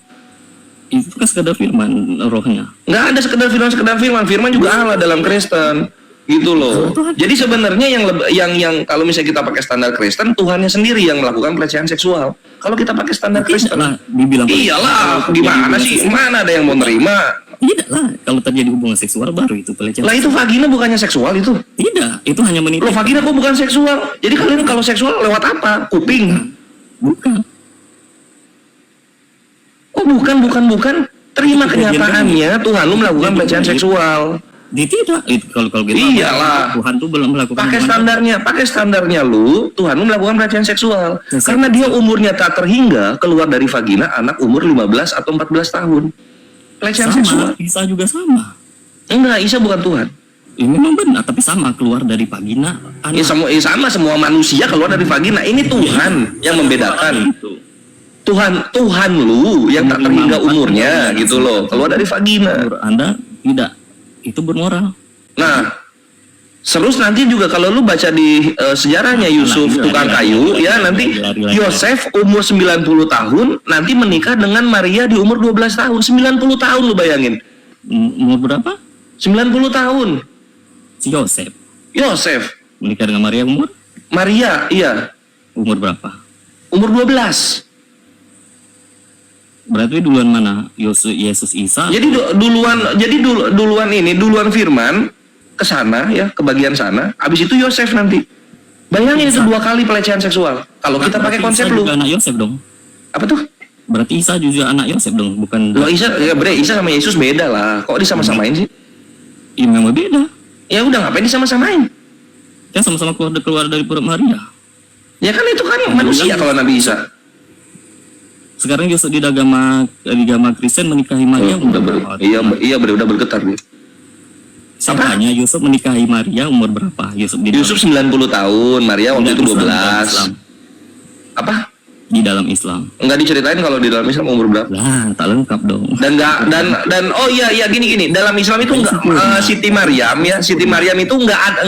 Itu kan sekedar firman rohnya. Nggak ada sekedar firman, firman juga Allah dalam Kristen, gitu loh. Jadi sebenarnya yang kalau misalnya kita pakai standar Kristen, Tuhannya sendiri yang melakukan pelecehan seksual. Kalau kita pakai standar Kristen, Dibilang iyalah, gimana sih? Mana ada yang mau nerima? tidak lah, kalau terjadi hubungan seksual baru itu pelecehan. Lah itu vagina bukannya seksual itu? Tidak, itu hanya menipu. Loh vagina kok bukan seksual? Jadi kalian kalau seksual lewat apa? Kuping? Bukan. Oh bukan. Terima kenyataannya Tuhan lu melakukan pelecehan seksual. Tidak, itu kalau gitu. Iyalah. Tuhan tuh belum melakukan. Pakai standarnya lu, Tuhan lu melakukan pelecehan seksual. Karena dia umurnya tak terhingga keluar dari vagina anak umur 15 atau 14 tahun. Pelecehan seksual. Isa juga sama. Enggak, Isa bukan Tuhan. Ya, memang benar, tapi sama keluar dari vagina anak. Sama semua manusia keluar dari vagina. Ini Tuhan yang membedakan. Tuhan lu yang tak terhingga umurnya gitu loh, keluar dari vagina. Anda tidak, itu bermoral. Nah, terus nanti juga kalau lu baca di sejarahnya Yusuf tukang kayu ya, nanti Yosef umur 90 tahun nanti menikah dengan Maria di umur 12 tahun. 90 tahun lu bayangin. Umur berapa? 90 tahun. Si Yosef menikah dengan Maria umur? Maria, iya. Umur berapa? Umur 12. Berarti duluan mana? Yesus Isa? Jadi duluan firman ke sana ya, ke bagian sana. Habis itu Yosef nanti. Bayangin itu 2 kali pelecehan seksual. Kalau kita pakai konsep lu. Anak Yosef dong. Apa tuh? Berarti Isa juga anak Yosef dong, bukan? Loh Isa sama Yesus beda lah. Kok disama-samain sih? Iya memang beda. Ya udah ngapain disama-samain? Kan sama-sama keluar dari perut Maria. Ya kan itu kan manusia kalau Nabi Isa. Sekarang Yusuf di agama Kristen menikahi Maria umur berapa? Iya udah bergetar dia. Siapanya Yusuf menikahi Maria umur berapa? Yusuf 90 tahun, Maria waktu itu 12. Apa? Di dalam Islam. Enggak diceritain kalau di dalam Islam umur berapa? Lah, tak lengkap dong. Dan oh iya gini. Dalam Islam itu enggak Siti Maryam itu enggak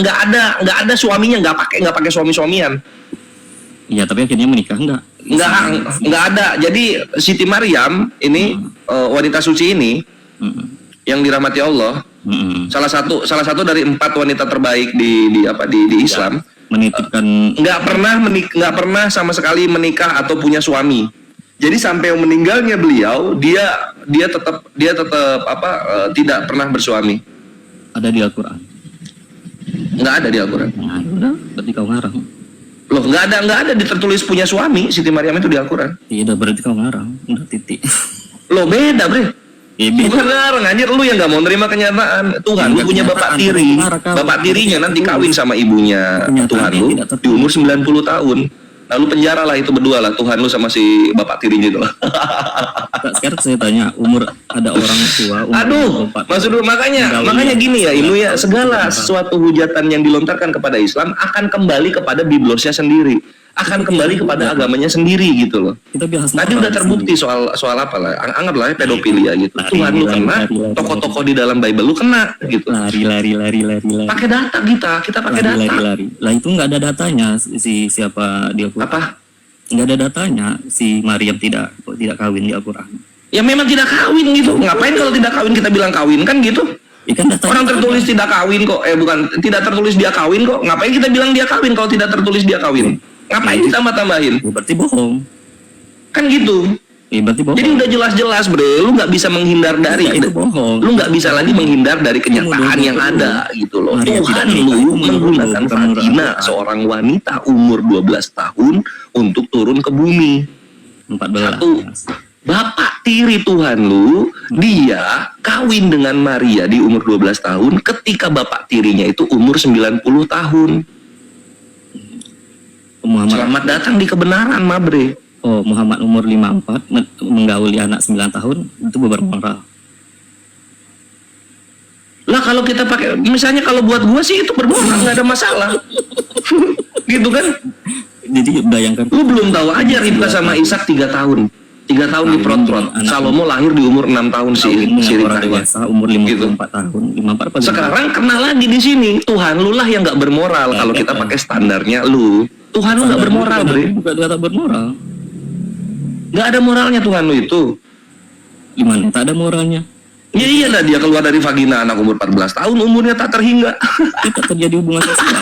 ada suaminya, enggak pakai suami-suamian. Iya, tapi akhirnya menikah enggak? Enggak ada. Jadi Siti Maryam ini wanita suci ini yang dirahmati Allah. Salah satu dari 4 wanita terbaik di Islam. Menitipkan nggak pernah sama sekali menikah atau punya suami. Jadi sampai meninggalnya beliau dia tetap tidak pernah bersuami. Ada di Al-Qur'an. Nggak ada di Al-Qur'an. Nah, udah, berarti kau ngarang. Loh, nggak ada tertulis punya suami Siti Maryam itu di Al-Quran. Tidak, berarti kau ngarang. Udah titik. Loh, beda bre. Ya, Bukan ngarang, anjir, lu yang nggak mau nerima kenyataan. Tuhan lu punya bapak tiri. Bapak tirinya nanti kawin sama ibunya Tuhan lu di umur 90 tahun. Lalu penjara lah itu berdua lah, Tuhan lu sama si bapak tirinya itu. Sekarang saya tanya, umur ada orang tua umur Aduh, 24 maksud lu makanya gini ya, Ilu ya, segala sesuatu hujatan yang dilontarkan kepada Islam akan kembali kepada biblosnya sendiri, akan kembali kepada agamanya sendiri gitu loh. Kita bahas Tadi udah terbukti soal apa lah, anggaplah ya pedofilia gitu. Tuhan lu kena, tokoh-tokoh di dalam Bible lu kena gitu. Lari. Pakai data kita pakai data. Lari. Lah itu nggak ada datanya si siapa dia Apa? nggak ada datanya si Maryam tidak kawin di Al-Quran. Ya memang tidak kawin gitu. Ngapain kalau tidak kawin kita bilang kawin kan gitu? Ikan datanya Orang tertulis tidak kawin kok. Bukan, tidak tertulis dia kawin kok. Ngapain kita bilang dia kawin kalau tidak tertulis dia kawin? Ngapain kita tambah-tambahin? Ya, berarti bohong. Kan gitu. Ya, berarti bohong. Jadi udah jelas-jelas bre, lu nggak bisa menghindar dari Ya, itu bohong. lu nggak bisa lagi menghindar dari kenyataan yang ada gitu loh. Maria Tuhan tidak lu nikah, itu menggunakan bukan menurut vagina Al-Quran. seorang wanita umur 12 tahun untuk turun ke bumi. 14. Satu, bapak tiri Tuhan lu, dia kawin dengan Maria di umur 12 tahun ketika bapak tirinya itu umur 90 tahun. Muhammad Selamat datang di kebenaran, Mabre. Muhammad umur 54 menggauli anak 9 tahun itu bermoral. Lah kalau kita pakai, misalnya kalau buat gua sih itu bermoral, nggak ada masalah. Gitu kan? Jadi bayangkan Lu belum tahu aja Ribka sama Ishak 3 tahun. 3 tahun di perut-perut. Salomo lahir di umur 6 tahun kawin dengan si orang Ribka. dewasa umur 54 tahun. 54 apa Sekarang kena lagi di sini. Tuhan lu lah yang nggak bermoral kalau kita pakai standarnya lu. Tuhan lu nggak bermoral, Bre. Bukan data bermoral. Nggak ada moralnya Tuhan lu itu. Gimana? Tak ada moralnya. Ya iyalah dia keluar dari vagina anak umur 14 tahun, umurnya tak terhingga. Kita terjadi hubungan seksual.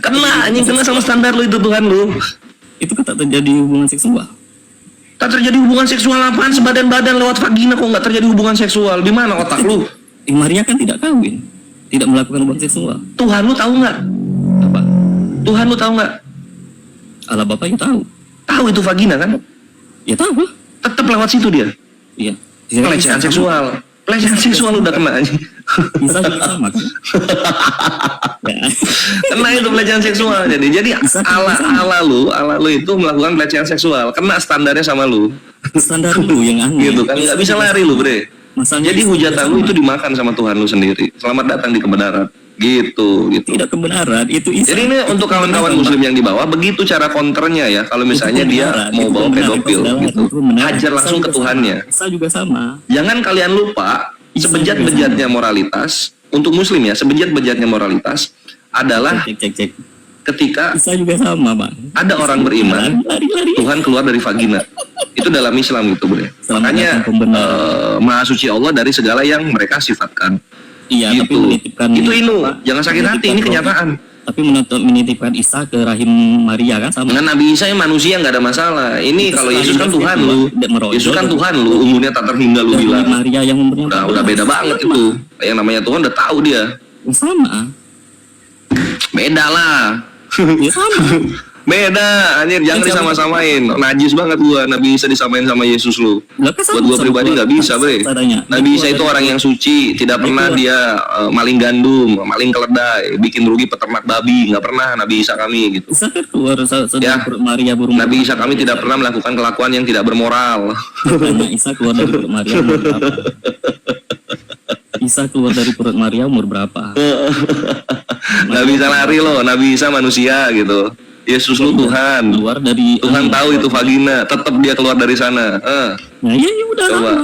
Kena, anjing kena sama standar lu itu Tuhan lu. Itu kan tak terjadi hubungan seksual. Tak terjadi hubungan seksual apaan sebadan-badan lewat vagina kok nggak terjadi hubungan seksual? Di mana otak lu? Maria kan tidak kawin, tidak melakukan hubungan seksual. Tuhan lu tahu nggak? Apa? Tuhan lu tahu nggak? Allah Bapak ya tahu. Tahu itu vagina kan? Ya tahu lah. Tetap lewat situ dia. Iya. Pelecehan seksual. Pelecehan seksual udah kena anjing. Bisa juga sama kan? Ya. Kena itu pelecehan seksual jadi ala lu itu melakukan pelecehan seksual, kena standarnya sama lu. Standar lu yang aneh. Gitu kan nggak bisa lari lu, Bre. Masalahnya Jadi hujatan lu itu dimakan sama Tuhan lu sendiri. Selamat datang di kebenaran. Gitu. tidak kebenaran itu Isa. Jadi ini untuk kawan-kawan muslim yang di bawah, begitu cara counternya ya. Kalau misalnya dia mau bawa pedofil gitu, hajar langsung ke Tuhannya. Isa juga sama. Jangan kalian lupa, sebejat-bejatnya moralitas untuk muslim ya, sebejat-bejatnya moralitas adalah Cek. ketika Isa juga sama, Bang. ada orang beriman, Lari. Tuhan keluar dari vagina. Itu dalam Islam gitu, Bre. Selamat Makanya datang pembenar. Maha suci Allah dari segala yang mereka sifatkan. Iya, tapi Gitu. menitipkan Itu Inu, apa? jangan sakit hati, ini Menitipkan kenyataan. Tapi menitipkan Isa ke rahim Maria kan sama. Dengan Nabi Isa yang manusia nggak ada masalah. Ini kalau Yesus kan Tuhan lu. Yesus kan Tuhan lu, umurnya tak terhingga lu Dari bilang. Maria yang umurnya Udah beda banget itu. Yang namanya Tuhan udah tahu dia. Sama. Beda lah. Ya sama. Beda, anjir, jangan disama-samain. Najis banget gua, Nabi Isa disamain sama Yesus lu. Lah, kan sama- Buat gua sama pribadi gua. nggak bisa, Bre. Tadanya. Nabi Isa itu orang yang suci, tidak pernah dia maling gandum, maling keledai, bikin rugi peternak babi, nggak pernah Nabi Isa kami gitu. Isa kan keluar dari Ya. perut Maria burung. Nabi Isa kami tidak pernah melakukan kelakuan yang tidak bermoral. Makanya Isa keluar dari perut Maria umur berapa? Isa keluar dari perut Maria umur berapa? Nggak bisa lari loh, Nabi Isa manusia gitu. Yesus lu Tuhan. Keluar dari Tuhan tahu itu vagina, tetap dia keluar dari sana. Nah, ya udah Coba. lama.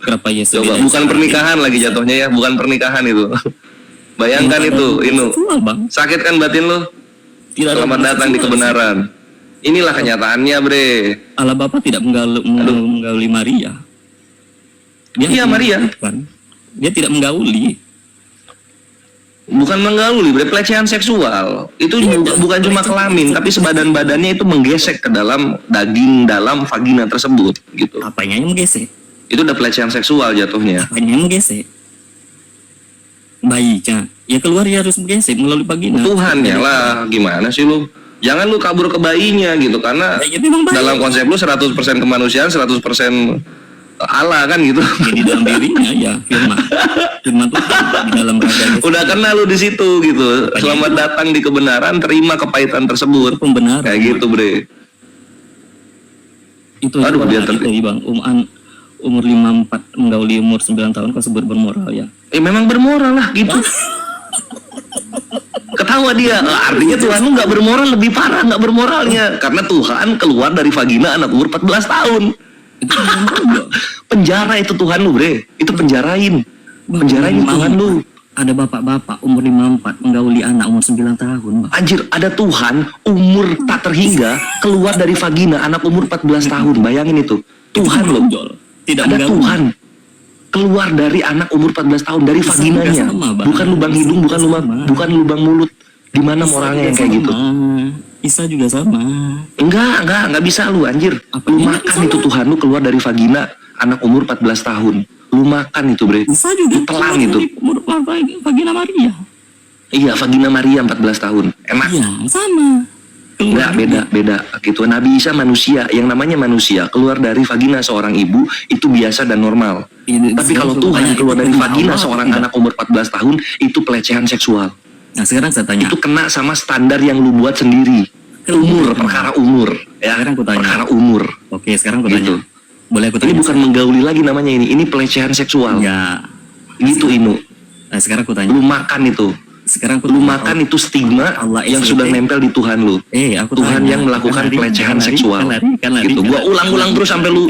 Kenapa Yesus? Coba, beda bukan Isa? pernikahan lagi jatuhnya ya, bukan pernikahan itu. Bayangkan Bukan itu, ada Inu. seksual, Bang. Sakit kan batin lu? Tidak ada Selamat hubungan datang di seksual. kebenaran. Inilah kenyataannya, Bre. Allah Bapa tidak menggauli Maria. Iya, Maria. Kan? Dia tidak menggauli. Bukan menggauli, Bre, pelecehan seksual. Itu bukan cuma kelamin, tapi sebadan-badannya itu menggesek ke dalam daging dalam vagina tersebut gitu. Apanya yang menggesek? Itu udah pelecehan seksual jatuhnya. Apanya yang menggesek? bayinya, ya keluar ya harus gesek melalui vagina. Tuhan ya lah, gimana sih lu? Jangan lu kabur ke bayinya gitu, karena Ya, memang bayi. dalam konsep lu 100% kemanusiaan, 100% Allah kan gitu. Ya, di dalam dirinya ya firman Tuhan di dalam raga Udah kenal lu di situ gitu. Selamat datang di kebenaran, terima kepahitan tersebut. pembenaran. Kayak gitu, Bre. Itu Aduh, dia itu bang, umur 54 menggauli umur 9 tahun kau sebut bermoral ya. Memang bermoral lah gitu. Ketawa dia. Artinya Tuhan lu nggak bermoral, lebih parah nggak bermoralnya. Karena Tuhan keluar dari vagina anak umur 14 tahun. Itu kan juga. Penjara itu Tuhan lu, Bre. Itu penjarain. Penjarain Tuhan lu. Ada bapak-bapak umur 54 menggauli anak umur 9 tahun, Bang. Anjir, ada Tuhan umur tak terhingga keluar dari vagina anak umur 14 tahun. Bayangin itu. Tuhan loh. Tidak Ada menggauli. Tuhan keluar dari anak umur 14 tahun dari Bisa vaginanya. juga sama, Bang. Bukan lubang hidung, bukan Bisa lubang, sama. bukan lubang mulut. Di mana Isa moralnya juga yang kayak gitu? sama. Isa juga sama. Enggak bisa lu anjir. Apa Lu dia makan sama? itu Tuhan lu keluar dari vagina anak umur 14 tahun. Lu makan itu, Bre. Isa juga Ditelan keluar itu. dari umur vagina Maria. Iya, vagina Maria 14 tahun. Enak. Iya, sama. Enggak, beda gitu. Nabi Isa manusia, yang namanya manusia keluar dari vagina seorang ibu itu biasa dan normal. Tapi kalau Tuhan keluar dari vagina seorang anak umur 14 tahun itu pelecehan seksual. Nah, sekarang saya tanya. Itu kena sama standar yang lu buat sendiri. Umur, perkara umur, ya. Sekarang aku tanya. Perkara umur. Oke, sekarang aku Gitu. tanya. Boleh aku Ini tanya? bukan menggauli lagi namanya ini pelecehan seksual. Ya. Gitu Inu. Nah, sekarang aku tanya. Lu makan itu. Sekarang aku Lu tanya. makan itu stigma Allah yang SWT. sudah nempel di Tuhan lu. Aku Tuhan tanya. yang melakukan Kan lari, pelecehan kan lari, seksual. kan lari, Gitu. kan Gua lari. ulang-ulang terus sampai lu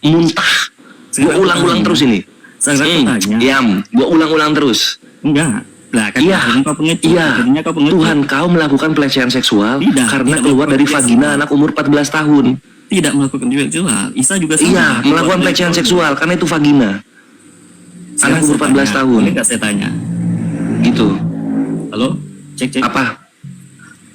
muntah. Gua Sekarang ulang-ulang aku terus tanya. ini. Sekarang aku tanya. Diam. Gua ulang-ulang terus. Enggak. Lah, kan Iya. akhirnya kau pengecut. Iya. Akhirnya kau pengecut. Tuhan, kau melakukan pelecehan seksual Tidak, karena tidak keluar dari melakukan vagina pelecehan. anak umur 14 tahun. Tidak melakukan seksual. Isa juga sama. Iya, melakukan Keluar pelecehan dari- seksual karena itu vagina. Sekarang Anak umur saya 14 tanya. tahun. Boleh nggak saya tanya? Gitu. Halo? Cek. Apa?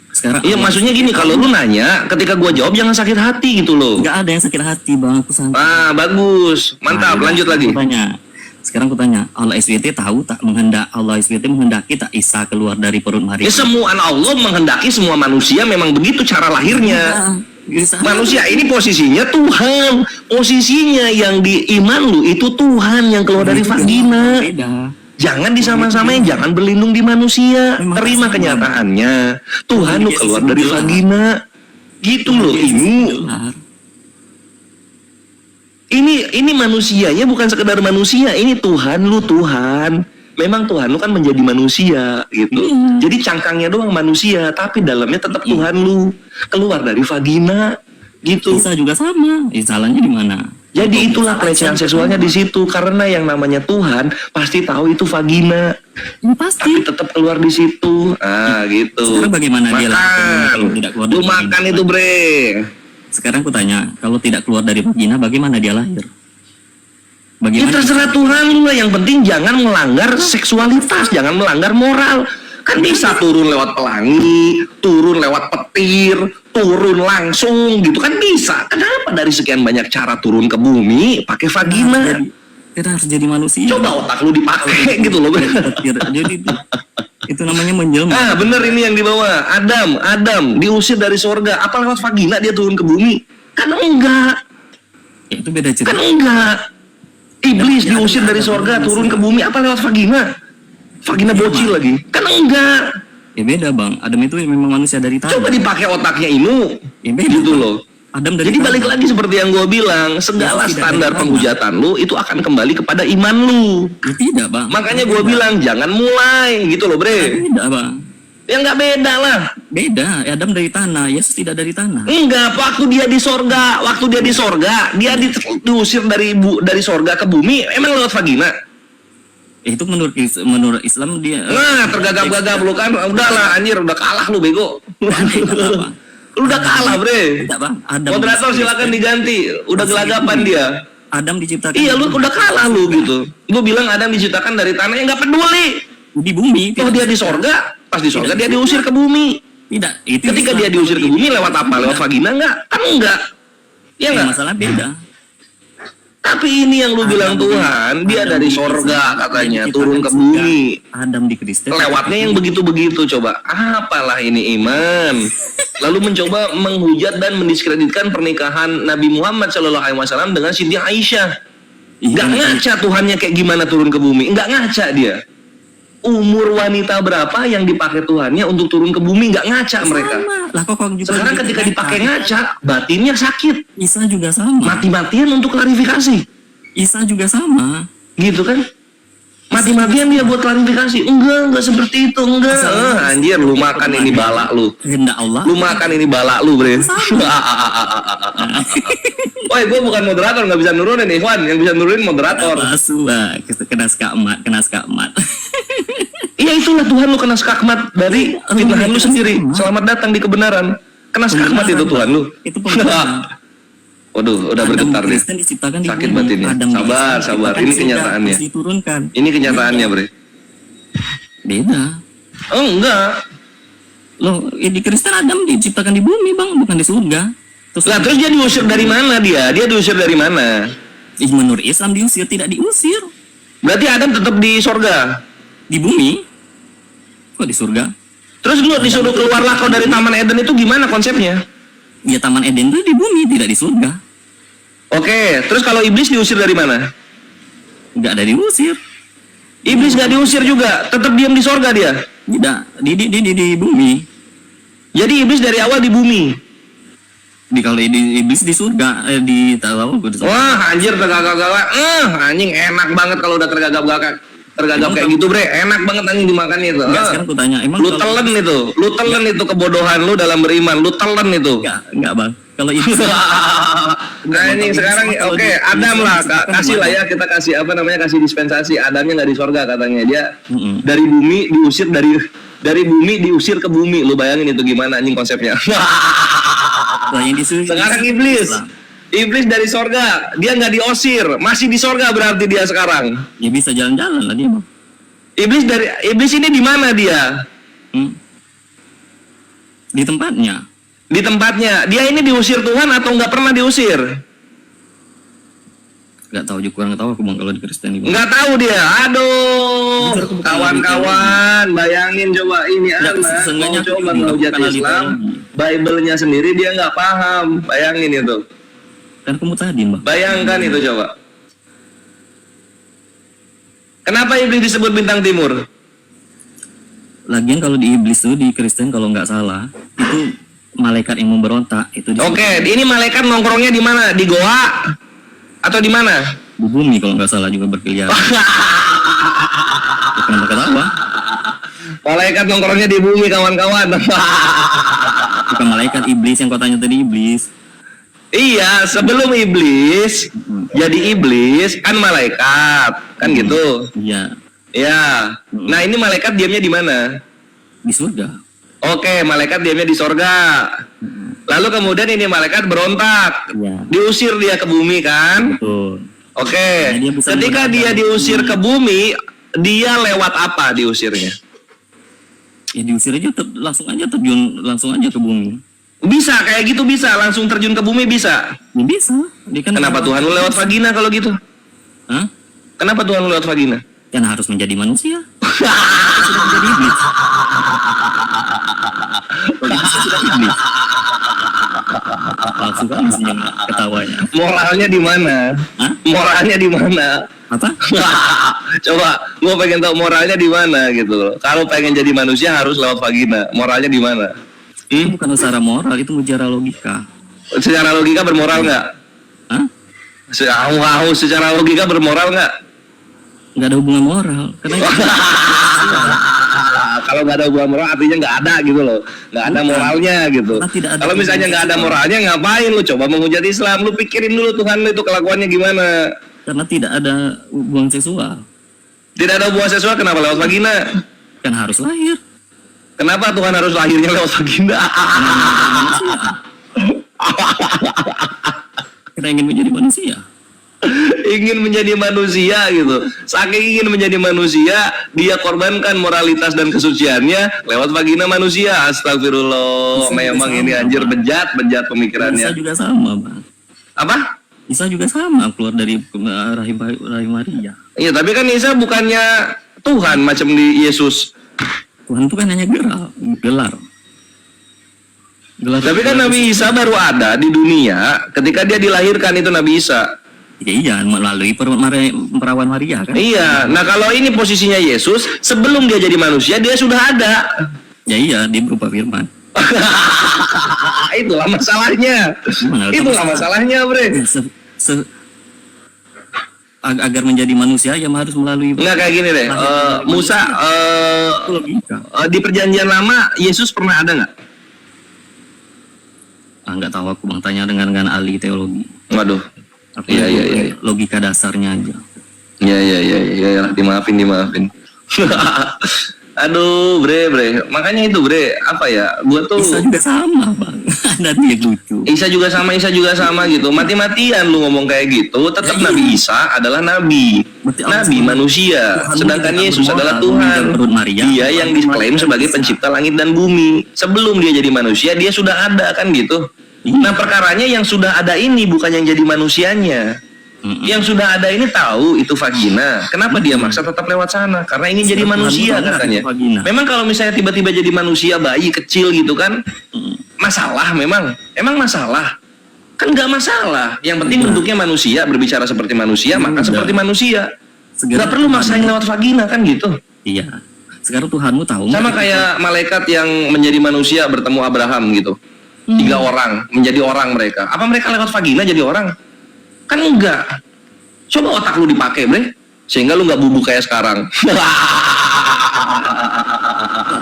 Sekarang Iya, maksudnya gini, kalau lu nanya, ketika gua jawab jangan sakit hati gitu loh. nggak ada yang sakit hati, Bang. Aku santai. Bagus. Mantap, Nah, lanjut lagi. aku tanya. Sekarang aku tanya, Allah SWT tahu tak Allah SWT menghendaki tak Isa keluar dari perut Maria? Ya, semua anak Allah menghendaki semua manusia memang begitu cara lahirnya. Isa. Manusia ini posisinya Tuhan. Posisinya yang di iman lu itu Tuhan yang keluar dari vagina. Beda. Jangan disama-samain, jangan berlindung di manusia. Memang Terima sama. kenyataannya. Tuhan lu Yesus keluar itu dari jelas. vagina. Gitu loh ini. Ini manusianya bukan sekedar manusia, ini Tuhan lu Tuhan. Memang Tuhan lu kan menjadi manusia gitu. Iya. Jadi cangkangnya doang manusia, tapi dalamnya tetap Tuhan lu. Keluar dari vagina gitu. Isa juga sama. Salahnya di mana? Jadi itulah pelecehan seksualnya di situ, karena yang namanya Tuhan pasti tahu itu vagina, Ini pasti. tapi tetap keluar di situ. Gitu. Sekarang bagaimana dia lakukan kalau tidak keluar Lu dari makan vagina? itu, Bre. Sekarang aku tanya, kalau tidak keluar dari vagina, bagaimana dia lahir? Ya Bagaimana? terserah Tuhan lu lah, yang penting jangan melanggar seksualitas, jangan melanggar moral. Kan bisa turun lewat pelangi, turun lewat petir, turun langsung gitu kan bisa. Kenapa dari sekian banyak cara turun ke bumi pakai vagina? Kita harus jadi manusia. Coba otak lu dipakai gitu loh. Jadi itu namanya menjelma. Ah, bener ini yang dibawa. Adam diusir dari sorga. Apa lewat vagina dia turun ke bumi? Kan enggak. Ya, itu beda cerita. Kan enggak. Iblis diusir dari sorga turun ke bumi. Apa lewat vagina? Vagina bocil lagi. Kan enggak. Ya beda, Bang. Adam itu memang manusia dari tanah. Coba dipakai otaknya Inu. Ya beda, Gitu Bang. loh. Adam dari Jadi tanah. balik lagi seperti yang gue bilang, segala Ya, tidak standar dari tanah. penghujatan lu itu akan kembali kepada iman lu. Ya, tidak, Bang. Makanya gue Beda. bilang jangan mulai gitu loh, Bre. Beda, Bang. Ya nggak beda lah. Beda. Adam dari tanah, Yesus tidak dari tanah. Enggak, waktu dia di sorga, dia diusir dari sorga ke bumi, emang lewat vagina. Itu menurut Islam dia. Nah, tergagap-gagap lu kan, udahlah anjir, udah kalah lu bego. Bang. Lu udah kalah, Bre. Tidak, Bang. Adam Moderator silakan diganti, udah gelagapan dia. Adam diciptakan Iya, lu udah kalah lu gitu. Lu bilang Adam diciptakan dari tanah, yang nggak peduli. di bumi. Oh, dia di sorga, pas di sorga dia diusir ke bumi. Tidak. Itu Ketika Islam. dia diusir ke bumi lewat apa? Lewat vagina enggak? Kan enggak. Iya Ya, enggak? masalah beda. Tapi ini yang lu bilang Tuhan, dia dari sorga katanya turun ke bumi. Adam di Kristen. Lewatnya yang begitu-begitu coba. Apalah ini iman. Lalu mencoba menghujat dan mendiskreditkan pernikahan Nabi Muhammad SAW dengan Siti Aisyah. Nggak ngaca Tuhannya kayak gimana turun ke bumi. Nggak ngaca dia. Umur wanita berapa yang dipakai Tuhannya untuk turun ke bumi, nggak ngaca mereka. Lah kok juga Sekarang ketika dipakai ngaca, batinnya sakit. Isa juga sama. Mati-matian untuk klarifikasi. Isa juga sama. Gitu kan? Mati-matian dia buat klarifikasi. Enggak seperti itu, enggak. Anjir, lu makan ini balak lu. Kehendak Allah. Lu makan ini balak lu, bre. Woi, gue bukan moderator, nggak bisa nurunin Ikhwan. Yang bisa nurunin moderator. Masuk, kena skakmat, kena skakmat. Iya, itulah Tuhan lu kena skakmat dari fitnahan lu sendiri. Selamat datang di kebenaran. Kena skakmat itu Tuhan lu. Itu pembenaran. Waduh, udah bergetar dia. Kristen diciptakan di Sakit bumi. batinnya. Adam Sabar, Kristen sabar. diciptakan Ini di surga, kenyataannya. terus diturunkan. Ini kenyataannya, bre. Beda. Oh, enggak. Loh, di Kristen Adam diciptakan di bumi, Bang, bukan di surga. Lah, terus dia diusir dari mana dia? Dia diusir dari mana? Menurut Islam diusir, tidak diusir. Berarti Adam tetap di sorga. Di bumi. Kok di surga? Terus lu disuruh keluarlah kau dari Taman Eden itu gimana konsepnya? Ya Taman Eden itu di bumi, tidak di surga. Oke, terus kalau iblis diusir dari mana? Nggak ada diusir. Iblis nggak diusir juga, tetap diam di sorga dia. Tidak, di bumi. Jadi iblis dari awal di bumi. Kalau iblis di surga, di tahu apa? Wah, anjir tergagap-gagap. Anjing enak banget kalau udah tergagap-gagap. Tergagap kayak gitu, bre. Enak banget anjing dimakan itu. Enggak, sekarang aku tanya, emang Lu telen itu. Lu telen itu kebodohan lu dalam beriman. Lu telen itu. Enggak, Bang. Kalau iblis Nah ini sekarang oke, Adam lah, kasih lah ya, kita kasih apa namanya, kasih dispensasi. Adamnya nggak di sorga katanya, dia dari bumi diusir, dari bumi diusir ke bumi. Lu bayangin itu gimana anjing konsepnya. Sekarang iblis dari sorga, dia nggak diusir, masih di sorga berarti dia sekarang. Ya bisa jalan-jalan lah dia, Bang. Iblis ini di mana dia? Di tempatnya. Di tempatnya. Dia ini diusir Tuhan atau nggak pernah diusir? Nggak tahu juga, kurang tahu aku, Bang, kalau di Kristen ini. Nggak tahu dia. Aduh, kawan-kawan, bayangin coba ini anak mau coba menghujat Islam, Bible-nya sendiri dia nggak paham. Bayangin itu. Kan kamu tadi, Bang. Bayangkan itu coba. Kenapa iblis disebut bintang timur? Lagian kalau di iblis tuh di Kristen kalau nggak salah itu malaikat yang memberontak itu. Oke, ini malaikat nongkrongnya di mana? Di goa atau di mana? Di bumi kalau nggak salah juga berkeliaran. Kenapa ketawa? Malaikat nongkrongnya di bumi, kawan-kawan. Bukan malaikat, iblis yang kau tanya tadi, iblis. Iya, sebelum iblis jadi iblis kan malaikat, kan gitu. Iya. Ya. Nah, ini malaikat diamnya di mana? Di surga. Oke, malaikat diamnya di sorga. Lalu kemudian ini malaikat berontak. Iya. Diusir dia ke bumi kan? Betul. Oke. Nah, dia bisa Ketika dia diusir ke bumi, dia lewat apa diusirnya? Ya diusir aja, langsung aja terjun langsung aja ke bumi. Bisa kayak gitu, bisa langsung terjun ke bumi, bisa. Ya bisa. Dia kan Kenapa Tuhan lu lewat vagina kalau gitu? Hah? Kenapa Tuhan lu lewat vagina? Kan harus menjadi manusia. Sudah menjadi iblis. Sudah iblis. Langsung kan senyum ketawanya. Moralnya di mana? Hah? Moralnya di mana? Apa? Coba, gua pengen tahu moralnya di mana gitu loh. Kalau pengen jadi manusia harus lewat vagina. Moralnya di mana? Itu bukan secara moral, itu secara logika. Secara logika bermoral nggak? Hah? Secara logika bermoral nggak? Nggak ada hubungan moral. Karena itu Kalau nggak ada hubungan moral artinya nggak ada gitu loh. Nggak ada Bukan. moralnya gitu. Karena tidak ada Kalau misalnya nggak ada moralnya, ngapain lu coba menghujat Islam? Lu pikirin dulu Tuhan lu itu kelakuannya gimana. karena tidak ada hubungan seksual. Tidak ada hubungan seksual, kenapa lewat vagina? Kan harus lahir. Kenapa Tuhan harus lahirnya lewat vagina? Kita ingin menjadi manusia. Ingin menjadi manusia gitu. Saking ingin menjadi manusia, dia korbankan moralitas dan kesuciannya lewat vagina manusia. Astagfirullah. Bisa Memang juga ini sama, anjir Bang. bejat Bisa pemikirannya. juga sama, Bang. Apa? Isa juga sama keluar dari rahim Maria. Iya, tapi kan Isa bukannya Tuhan macam di Yesus. Tuhan itu kan hanya gelar. Tapi kan Nabi Isa baru ada di dunia ketika dia dilahirkan, itu Nabi Isa. Iya, melalui perawan Maria kan. Iya, nah kalau ini posisinya Yesus, sebelum dia jadi manusia dia sudah ada. Ya iya, dia berupa firman. Itulah masalahnya. Itulah masalahnya, Bre. Agar menjadi manusia ya harus melalui. Enggak kayak gini deh. Musa di perjanjian lama Yesus pernah ada nggak? Nggak tahu, aku bang, tanya dengan ahli teologi. Waduh. Aku Iya. logika dasarnya aja. Iya, dimaafin. Aduh, bre. Makanya itu, bre, apa ya? Gua tuh Isa juga sama, bang. Dan dia lucu. Isa juga sama gitu. Mati-matian lu ngomong kayak gitu. Tetap Ya, Nabi Isa adalah nabi. Berarti Allah Nabi sama. manusia. Tuhan Sedangkan tidak Yesus bermoral, adalah meminjam Tuhan. perut Maria. Dia yang diklaim sebagai pencipta langit dan bumi. Sebelum dia jadi manusia, dia sudah ada kan gitu. Iya. Nah, perkaranya yang sudah ada ini bukan yang jadi manusianya. Yang sudah ada ini tahu itu vagina. Kenapa dia maksa tetap lewat sana? Karena ingin jadi Tuhan manusia tahu nggak katanya. itu vagina? Memang kalau misalnya tiba-tiba jadi manusia, bayi kecil gitu kan, masalah memang. Emang masalah? Kan nggak masalah. Yang penting Udah. bentuknya manusia, berbicara seperti manusia, makan Udah. seperti manusia. Segera Nggak perlu Tuhan- maksain lewat vagina kan gitu. Iya. Sekarang Tuhanmu tahu Sama nggak? kayak malaikat yang menjadi manusia bertemu Abraham gitu. 3 orang menjadi orang mereka. Apa mereka lewat vagina jadi orang? Kan enggak. Coba otak lu dipakai, bre, sehingga lu nggak bubuk kayak sekarang.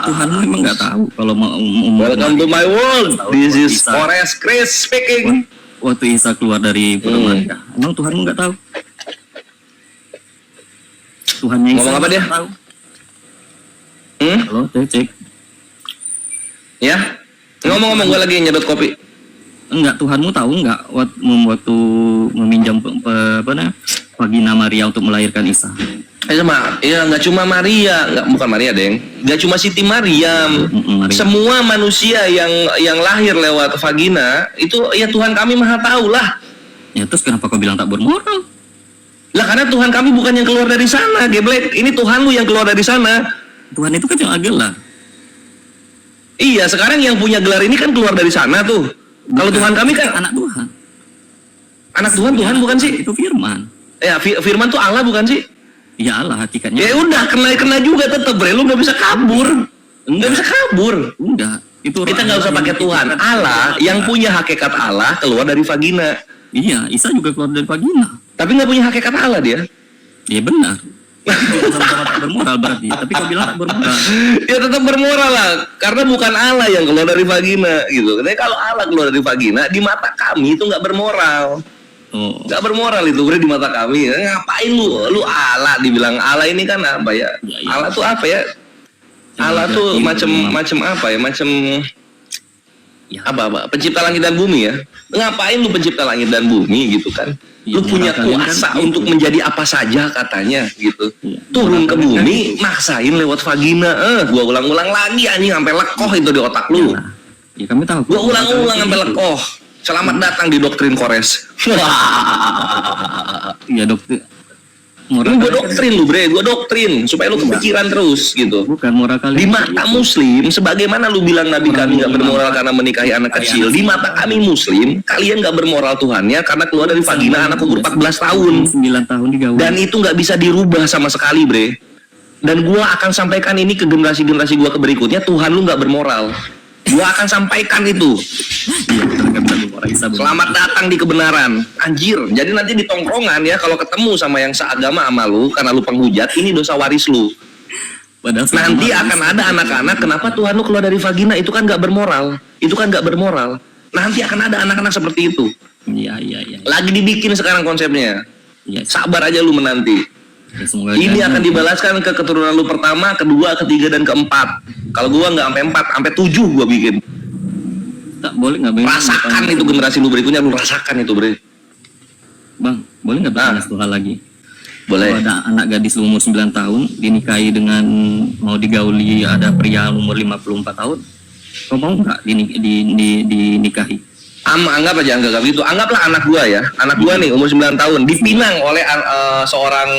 Tuhanmu emang nggak tahu kalau mau. Welcome to my world. This is Isa. Forest Chris speaking. Waktu Isa keluar dari perut Maria, emang Tuhanmu nggak tahu? Tuhannya Isa Ngomong apa dia? nggak tahu. Hmm? Halo, cek. Ya? Ngomong-ngomong, gue lagi nyedot kopi. Enggak, Tuhanmu tahu nggak waktu meminjam vagina Maria untuk melahirkan Isa? Nggak cuma Maria, bukan Maria, Deng. Nggak cuma Siti Mariam. Maria. Semua manusia yang lahir lewat vagina itu ya Tuhan kami maha tahu lah. Ya terus kenapa kau bilang tak bermoral? Lah karena Tuhan kami bukan yang keluar dari sana, geblek. Ini Tuhanmu yang keluar dari sana. Tuhan itu kan yang gelar. Iya, sekarang yang punya gelar ini kan keluar dari sana tuh. Kalau Tuhan kami kan anak Tuhan. anak Tuhan bukan sih? Itu firman. Ya, Firman tuh Allah bukan sih? Ya Allah hakikatnya. Ya udah, kena juga tetep, bre. Lu nggak bisa kabur. Nggak bisa kabur. Udah. Itu Kita nggak usah pakai Tuhan. Allah yang punya hakikat Allah keluar dari vagina. Iya, Isa juga keluar dari vagina. Tapi nggak punya hakikat Allah dia. Iya benar. Sama-sama tak bermoral berarti. Tapi kau bilang tak bermoral. Ya tetap bermoral lah. Karena bukan Allah yang keluar dari vagina gitu. Tapi kalau Allah keluar dari vagina, di mata kami itu nggak bermoral. Oh. Nggak bermoral itu, bre, di mata kami. Ngapain lu Allah, dibilang Allah ini kan apa ya? Ya, ya. Allah tuh apa ya? Allah tuh macam apa ya? Macam Ya. apa? Pencipta langit dan bumi ya. Ngapain lu pencipta langit dan bumi gitu kan? Ya, Lu punya kalian kan kuasa gitu. untuk menjadi apa saja katanya gitu. Ya, Turun ke kalian kan bumi, gitu. maksain lewat vagina. Gua ulang-ulang lagi anjing sampai lekoh itu di otak lu. Ya, ya kami tahu. Gua ulang-ulang sampai Gitu. lekoh. Selamat datang di doktrin Kores. Iya dokter. Ini gue doktrin lu, bre, gue doktrin supaya lu kepikiran terus gitu. Bukan moral kalian. Di mata Muslim, sebagaimana lu bilang Nabi kami nggak bermoral karena menikahi anak kecil, di mata kami Muslim, kalian nggak bermoral Tuhannya karena keluar dari vagina anak umur 14 tahun. 9 tahun digaul. Dan itu nggak bisa dirubah sama sekali, bre. Dan gua akan sampaikan ini ke generasi-generasi gua ke berikutnya, Tuhan lu nggak bermoral. Gua akan sampaikan itu. Iya, betul, nggak bisa bermoral. Isa bermoral. Selamat datang di kebenaran. Anjir. Jadi nanti di tongkrongan ya, kalau ketemu sama yang seagama sama lu, karena lu penghujat, ini dosa waris lu. Padahal Nanti sama- akan ada anak-anak, kenapa Tuhan lu keluar dari vagina? Itu kan nggak bermoral. Itu kan nggak bermoral. Nanti akan ada anak-anak seperti itu. Iya. Lagi dibikin sekarang konsepnya. Iya. Sabar aja lu menanti. Ya, semoga Ini jangan- akan dibalaskan ke keturunan lu pertama, kedua, ketiga, dan keempat. Kalau gua nggak sampai 4, sampai 7 gua bikin. Tak boleh nggak Bang? Rasakan itu generasi lu berikutnya, lu rasakan itu, bre. Bang, boleh nggak bertanya Ah. satu hal lagi? Boleh. Kalau ada anak gadis umur 9 tahun dinikahi dengan mau digauli ada pria umur 54 tahun, kau mau nggak dinikahi? Anggap aja anggap gitu. Anggaplah anak gua ya. Anak gua nih umur 9 tahun dipinang oleh seorang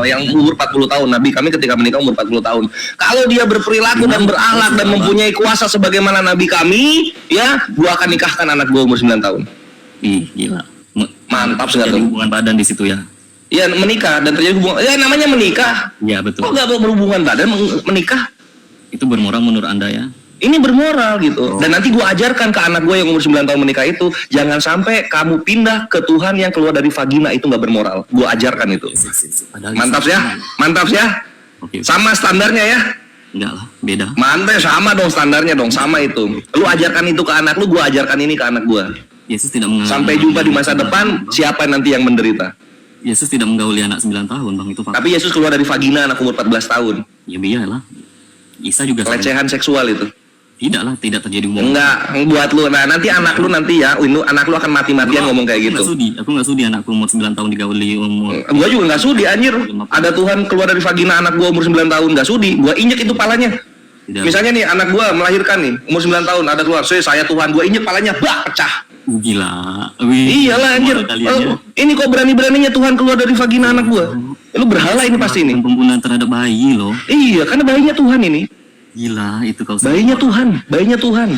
yang umur 40 tahun. Nabi kami ketika menikah umur 40 tahun. Kalau dia berperilaku dan berakhlak dan mempunyai kuasa sebagaimana nabi kami, ya, gua akan nikahkan anak gua umur 9 tahun. Ih, gila. Mantap Jadi sekali. hubungan badan di situ ya. Ya, menikah dan terjadi hubungan. Ya, namanya menikah. Iya, betul. Kok nggak berhubungan badan menikah? Itu bermoral menurut Anda ya? Ini bermoral gitu. Dan nanti gua ajarkan ke anak gua yang umur 9 tahun menikah itu, jangan sampai kamu pindah ke Tuhan yang keluar dari vagina itu nggak bermoral. Gua ajarkan itu. Padahal Mantap itu- ya, mantap ya. Oke. Sama standarnya ya. Enggak lah, beda. Mantap, sama dong standarnya dong, sama itu. Lu ajarkan itu ke anak lu, gua ajarkan ini ke anak gua. Yesus tidak menggauli. Sampai jumpa di masa depan, siapa nanti yang menderita? Yesus tidak menggauli anak 9 tahun, Bang. Itu fakta. Tapi Yesus keluar dari vagina anak umur 14 tahun. Ya biarlah. Isa juga sama. Pelecehan seksual itu. Tidak lah, tidak terjadi hubungan. Enggak, buat lu. Nah, nanti anak lu nanti ya, anak lu akan mati-matian ngomong kayak gitu. Aku nggak sudi anakku umur 9 tahun digauli umur. Gua juga nggak sudi anjir. Ada Tuhan keluar dari vagina anak gua umur 9 tahun, nggak sudi. Gua injek itu palanya. Tidak. Misalnya nih anak gua melahirkan nih, umur 9 tahun ada keluar, saya Tuhan, gua injek palanya, bah, pecah. Gila. Wih, Iyalah anjir. kalian ya. Ini kok berani-beraninya Tuhan keluar dari vagina anak gua. Lu berhala ini pasti ini. Pembunuhan terhadap bayi loh. Iya, karena bayinya Tuhan ini. Gila, itu kau. Bayinya Tuhan, bayinya Tuhan.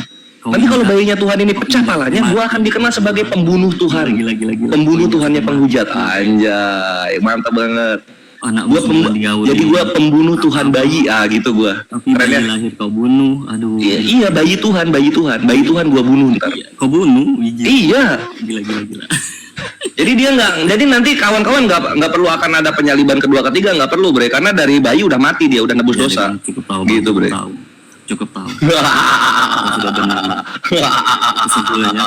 Kau Nanti kalau ingat. bayinya Tuhan ini pecah palanya, gua akan dikenal sebagai pembunuh Tuhan. Gila. Pembunuh Tuhannya penghujat. Anjay, mantap banget. Anak Gua digauli. jadi gua pembunuh Tuhan bayi, gitu gua. Tapi Keren ya? bayi lahir kau bunuh. Aduh. Iya, bayi Tuhan gua bunuh ntar. Iya, kau bunuh. Wih, gila. Iya. Gila. Jadi dia jadi nanti kawan-kawan nggak perlu akan ada penyaliban kedua ketiga, nggak perlu bre, karena dari bayi udah mati dia, udah nebus dosa. Cukup tahu. Gitu, Bang, Bre. Cukup tahu. Saya sudah benar. Kesimpulannya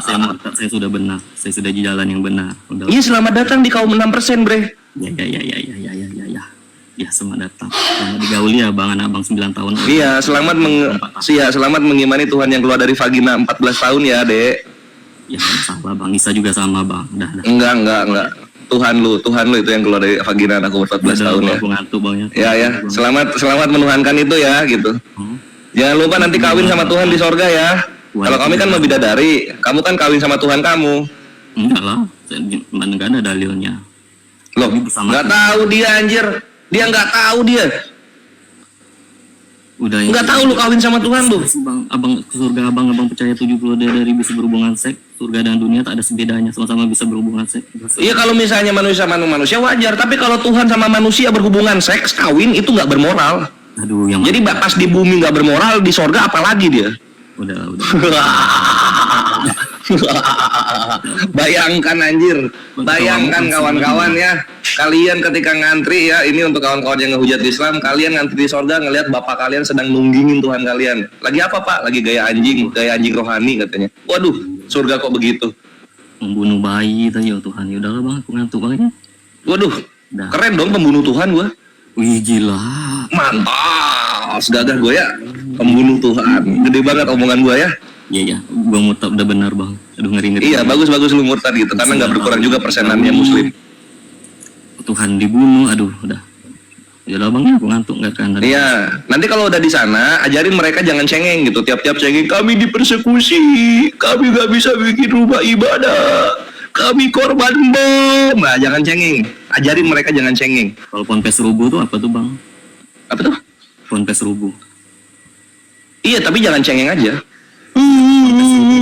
saya sudah benar. Saya sudah di jalan yang benar. Udah. Iya, selamat datang di kaum 6% bre. Ya. Ya, selamat datang. Selamat digauli ya Bang, anak Bang 9 tahun. Iya, selamat mengimani Tuhan yang keluar dari vagina 14 tahun ya, Dek. Ya, salah Bang. Isa juga sama Bang. Udah. Enggak. Tuhan lu itu yang keluar dari vagina anak umur 14 tahun ya. Aku ngantuk Bang ya. Ya. Selamat menuhankan itu ya gitu. Jangan lupa nanti kawin sama Tuhan di sorga ya. Kalau kami kan mau bidadari, kamu kan kawin sama Tuhan kamu. Enggak lah. Mana nggak ada dalilnya. Loh, Kami bersama nggak Tuhan. tahu dia anjir. Dia nggak tahu dia. Udah Nggak tahu lu kawin sama Tuhan lu. Bang, abang ke surga abang percaya 70 dari bisa berhubungan seks. Surga dan dunia tak ada bedanya, sama-sama bisa berhubungan seks. Iya, kalau misalnya manusia sama manusia wajar, tapi kalau Tuhan sama manusia berhubungan seks, kawin itu nggak bermoral. Aduh, yang Jadi pas di bumi nggak bermoral, di sorga apalagi dia. udah. Bayangkan anjir, bayangkan kawan-kawan ya, kalian ketika ngantri ya, ini untuk kawan-kawan yang ngehujat Islam, kalian ngantri di sorga ngelihat bapak kalian sedang nunggingin Tuhan kalian. Lagi apa Pak? Lagi gaya anjing rohani katanya. Waduh, surga kok begitu? Membunuh bayi tadi ya Tuhan. Ya udahlah Bang, aku ngantuk banget ya. Waduh, Dah. keren dong pembunuh Tuhan gua. Wih, gila. Mantap, gagah gua ya, pembunuh Tuhan. Gede banget omongan gua ya. Iya, Bang Murtad udah benar Bang. Aduh, ngeri-ngeri. Iya, bagus lu murtad gitu, karena nggak berkurang juga persenannya Muslim. Tuhan dibunuh, aduh, udah. Yalah Bang, aku ngantuk nggak kan. Iya, nanti kalau udah di sana, ajarin mereka jangan cengeng gitu. Tiap-tiap cengeng, kami dipersekusi, kami nggak bisa bikin rumah ibadah, kami korban bom. Nah, jangan cengeng. Ajarin mereka jangan cengeng. Kalau ponpes rubuh tuh apa tuh Bang? Apa tuh? Ponpes rubuh. Iya, tapi jangan cengeng aja.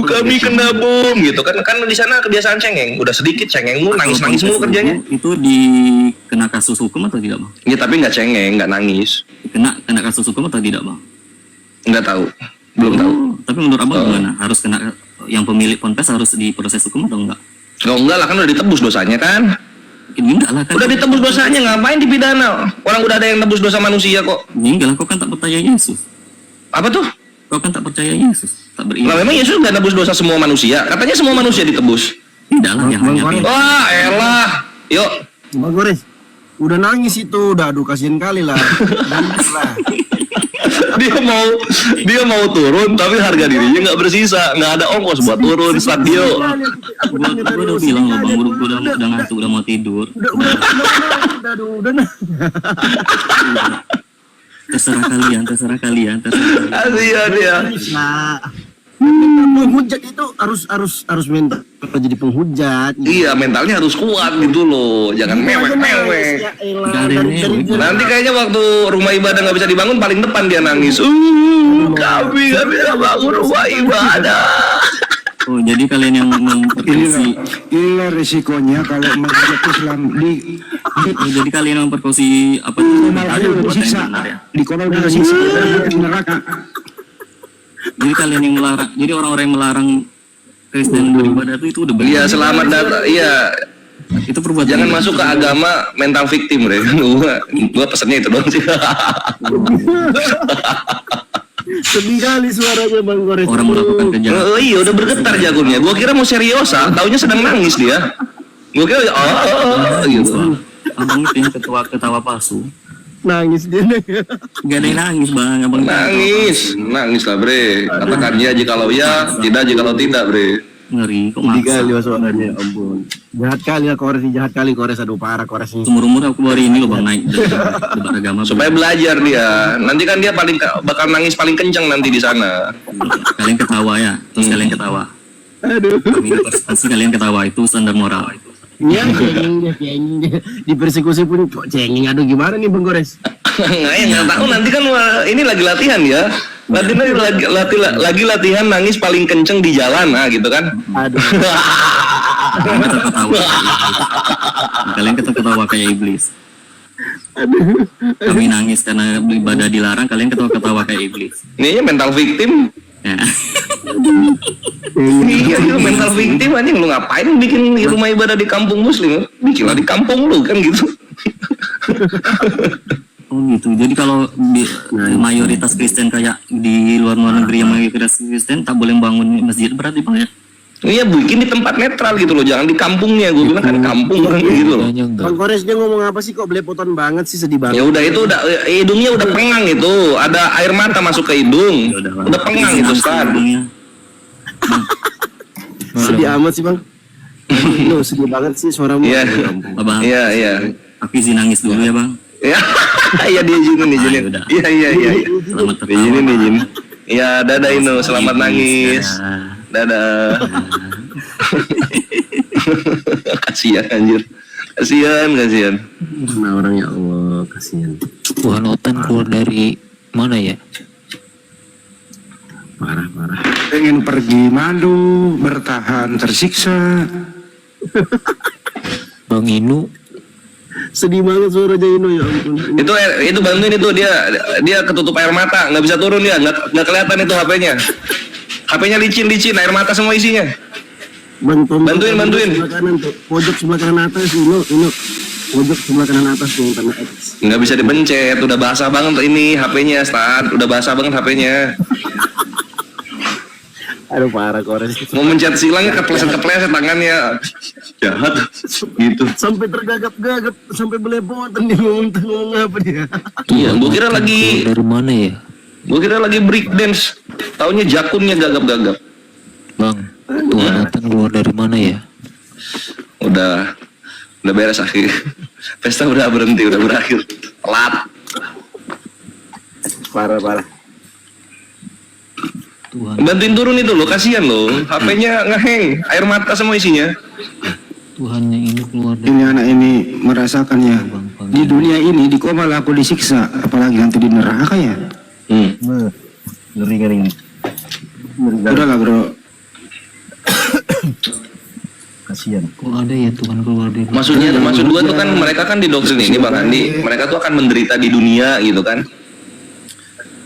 Kami kena bom gitu kan di sana kebiasaan cengeng. Udah sedikit cengengmu, nangis mulu kerjanya. Itu dikena kasus hukum atau tidak Bang? Iya, tapi nggak cengeng, nggak nangis. Kena kasus hukum atau tidak Bang? Nggak tahu, belum tahu. Tapi menurut Abang gimana? Harus kena, yang pemilik ponpes harus diproses hukum atau enggak? Oh, enggak lah, kan udah ditebus dosanya kan. Enggak lah kan. Udah ditebus dosanya, ngapain dipidana? Orang udah ada yang nebus dosa manusia kok. Enggak lah, kau kan tak percaya Yesus. Apa tuh? Kau kan tak percaya Yesus. Tak Lah beriman. memang Yesus nggak nebus dosa semua manusia. Katanya semua manusia ditebus. Tidak lah, yang hanya Bang, Wah, elah. Yuk. Bang Gores, udah nangis itu, udah aduh kasihan kali lah. Nangis lah. dia mau turun tapi harga dirinya nggak bersisa, nggak ada ongkos buat turun stadio. Gue udah bilang loh Bang, gue udah ngantuk, udah mau tidur. Udah nah. Terserah kalian. Kasihan dia. Nangis lah. Penghujat itu harus mental jadi penghujat. Iya, mentalnya harus kuat gitu loh. Jangan mewek-mewek. Ya elah, Gak ada yang mewek. Nanti kayaknya waktu rumah ibadah nggak bisa dibangun, paling depan dia nangis. Kami nggak bisa bangun rumah ibadah. Oh, jadi kalian yang memperkosi. Inilah resikonya kalau menghadap Islam Oh, jadi kalian yang memperkosi apa itu? Komal aja Ada udah perbuatan yang disiksa, benar ya. di kolam udah disiksa, di neraka. Jadi kalian yang melarang, jadi orang-orang yang melarang Kristen beribadah itu udah benar. Iya, selamat datang. Iya, Itu perbuatan. jangan yang- masuk ke agama mental victim, Bre. Gua pesennya itu doang sih. Sedih kali suaranya Bang Gores. Orang melakukan kejahatan. Oh iya, udah bergetar jagungnya. Gua kira mau seriosa, taunya sedang nangis dia. Gua kira gitu. Abang itu yang ketawa palsu. Nangis dia. Gak ada yang nangis bang, abang itu Nangis lah, Bre. Katakan ya jikalau ya, tidak jikalau tidak, Bre. ngeri kok Sedih maksa. kali suaranya, ampun. Jahat kali ya Kores, jahat kali Kores, aduh parah Kores ini. Umur aku baru ini loh bang naik debat agama. Supaya belajar dia. Nanti kan dia bakal nangis paling kenceng nanti di sana. Kalian ketawa ya, terus kalian ketawa. Aduh. Kami pasti kalian ketawa itu standar moral. Iya, cengeng dia. Di persekusi pun kok cengeng. Aduh gimana nih Bang Gores? Nggak tahu nanti kan ini lagi latihan ya. Lagi latihan nangis paling kenceng di jalan, gitu kan. Aduh. Kalian ketawa. Kalian ketawa kayak iblis. Kami nangis karena ibadah dilarang, kalian ketawa kayak iblis. Ini mental victim. Ya. Iya, itu mental victim aja. Lu ngapain bikin rumah ibadah di kampung muslim? Bikinlah di kampung lu kan gitu. Oh gitu. Jadi kalau mayoritas Kristen kayak di luar negeri yang mayoritas Kristen tak boleh bangun masjid berarti bang ya? Iya, bikin di tempat netral gitu loh, jangan di kampungnya. Gue bilang kan kampung kan gitu loh. Bang Gores dia ngomong apa sih kok belepotan banget sih, sedih Ya banget. udah itu udah hidungnya udah pengang itu, ada air mata masuk ke hidung. Udah pengang itu Stan. Sedih amat sih Bang. Loh, sedih banget sih suaramu. Iya. Abang, Iya. aku izin nangis dulu ya bang. Ya, iya diizinin. udah. Iya. Selamat tertawa. Diizinin. Iya, dadah Ino, selamat nangis. Dadah. Kasihan anjir. Kasihan. Nah orang ya Allah, kasihan. Tuhan Otan keluar dari mana ya? Parah. Pengen pergi madu, bertahan tersiksa. Bang Inu Sedih banget suaranya Ino, ya ampun. Itu bantuin itu dia ketutup air mata, nggak bisa turun dia, nggak kelihatan itu HP-nya. HP-nya licin, air mata semua isinya. Bantuin. Sebelah kanan tuh, pojok sebelah kanan atas Ino. Pojok sebelah kanan atas tuh internet. Nggak bisa dipencet, udah basah banget ini HP-nya, Stan. Udah basah banget HP-nya. Aduh parah Kores. Mau mencet silangnya kepleset tangannya. Jahat gitu. Sampai tergagap-gagap, sampai belepotan dia ngomong apa dia. Iya, gua kira lagi keluar dari mana ya? break dance. Taunya jakunnya gagap-gagap. Bang, Tuhan Otan keluar dari mana ya? Udah beres akhir. Pesta udah berhenti, udah berakhir. Telat. Parah. Tuhan Bantuin turun itu loh, kasihan loh. HP-nya ngeheng, air mata semua isinya. Tuhan yang ini keluar dari Ini anak ini merasakannya. Di dunia ini di komal aku disiksa, apalagi nanti di neraka ya. Ngeri. Udahlah bro. Kasihan. kok ada ya Tuhan keluar dari Maksud gua tuh kan mereka kan di doktrin ini Bang Andi, mereka tuh akan menderita di dunia gitu kan.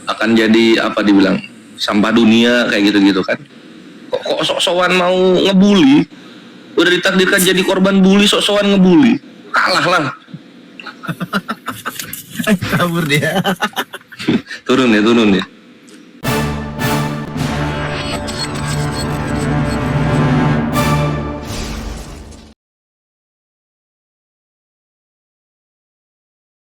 Akan jadi apa dibilang? Sampah dunia kayak gitu-gitu kan. Kok sok-sokan mau ngebully? Udah ditakdirkan jadi korban bully, sok-sokan ngebully. Kalah lah. Kabur dia. Turun ya.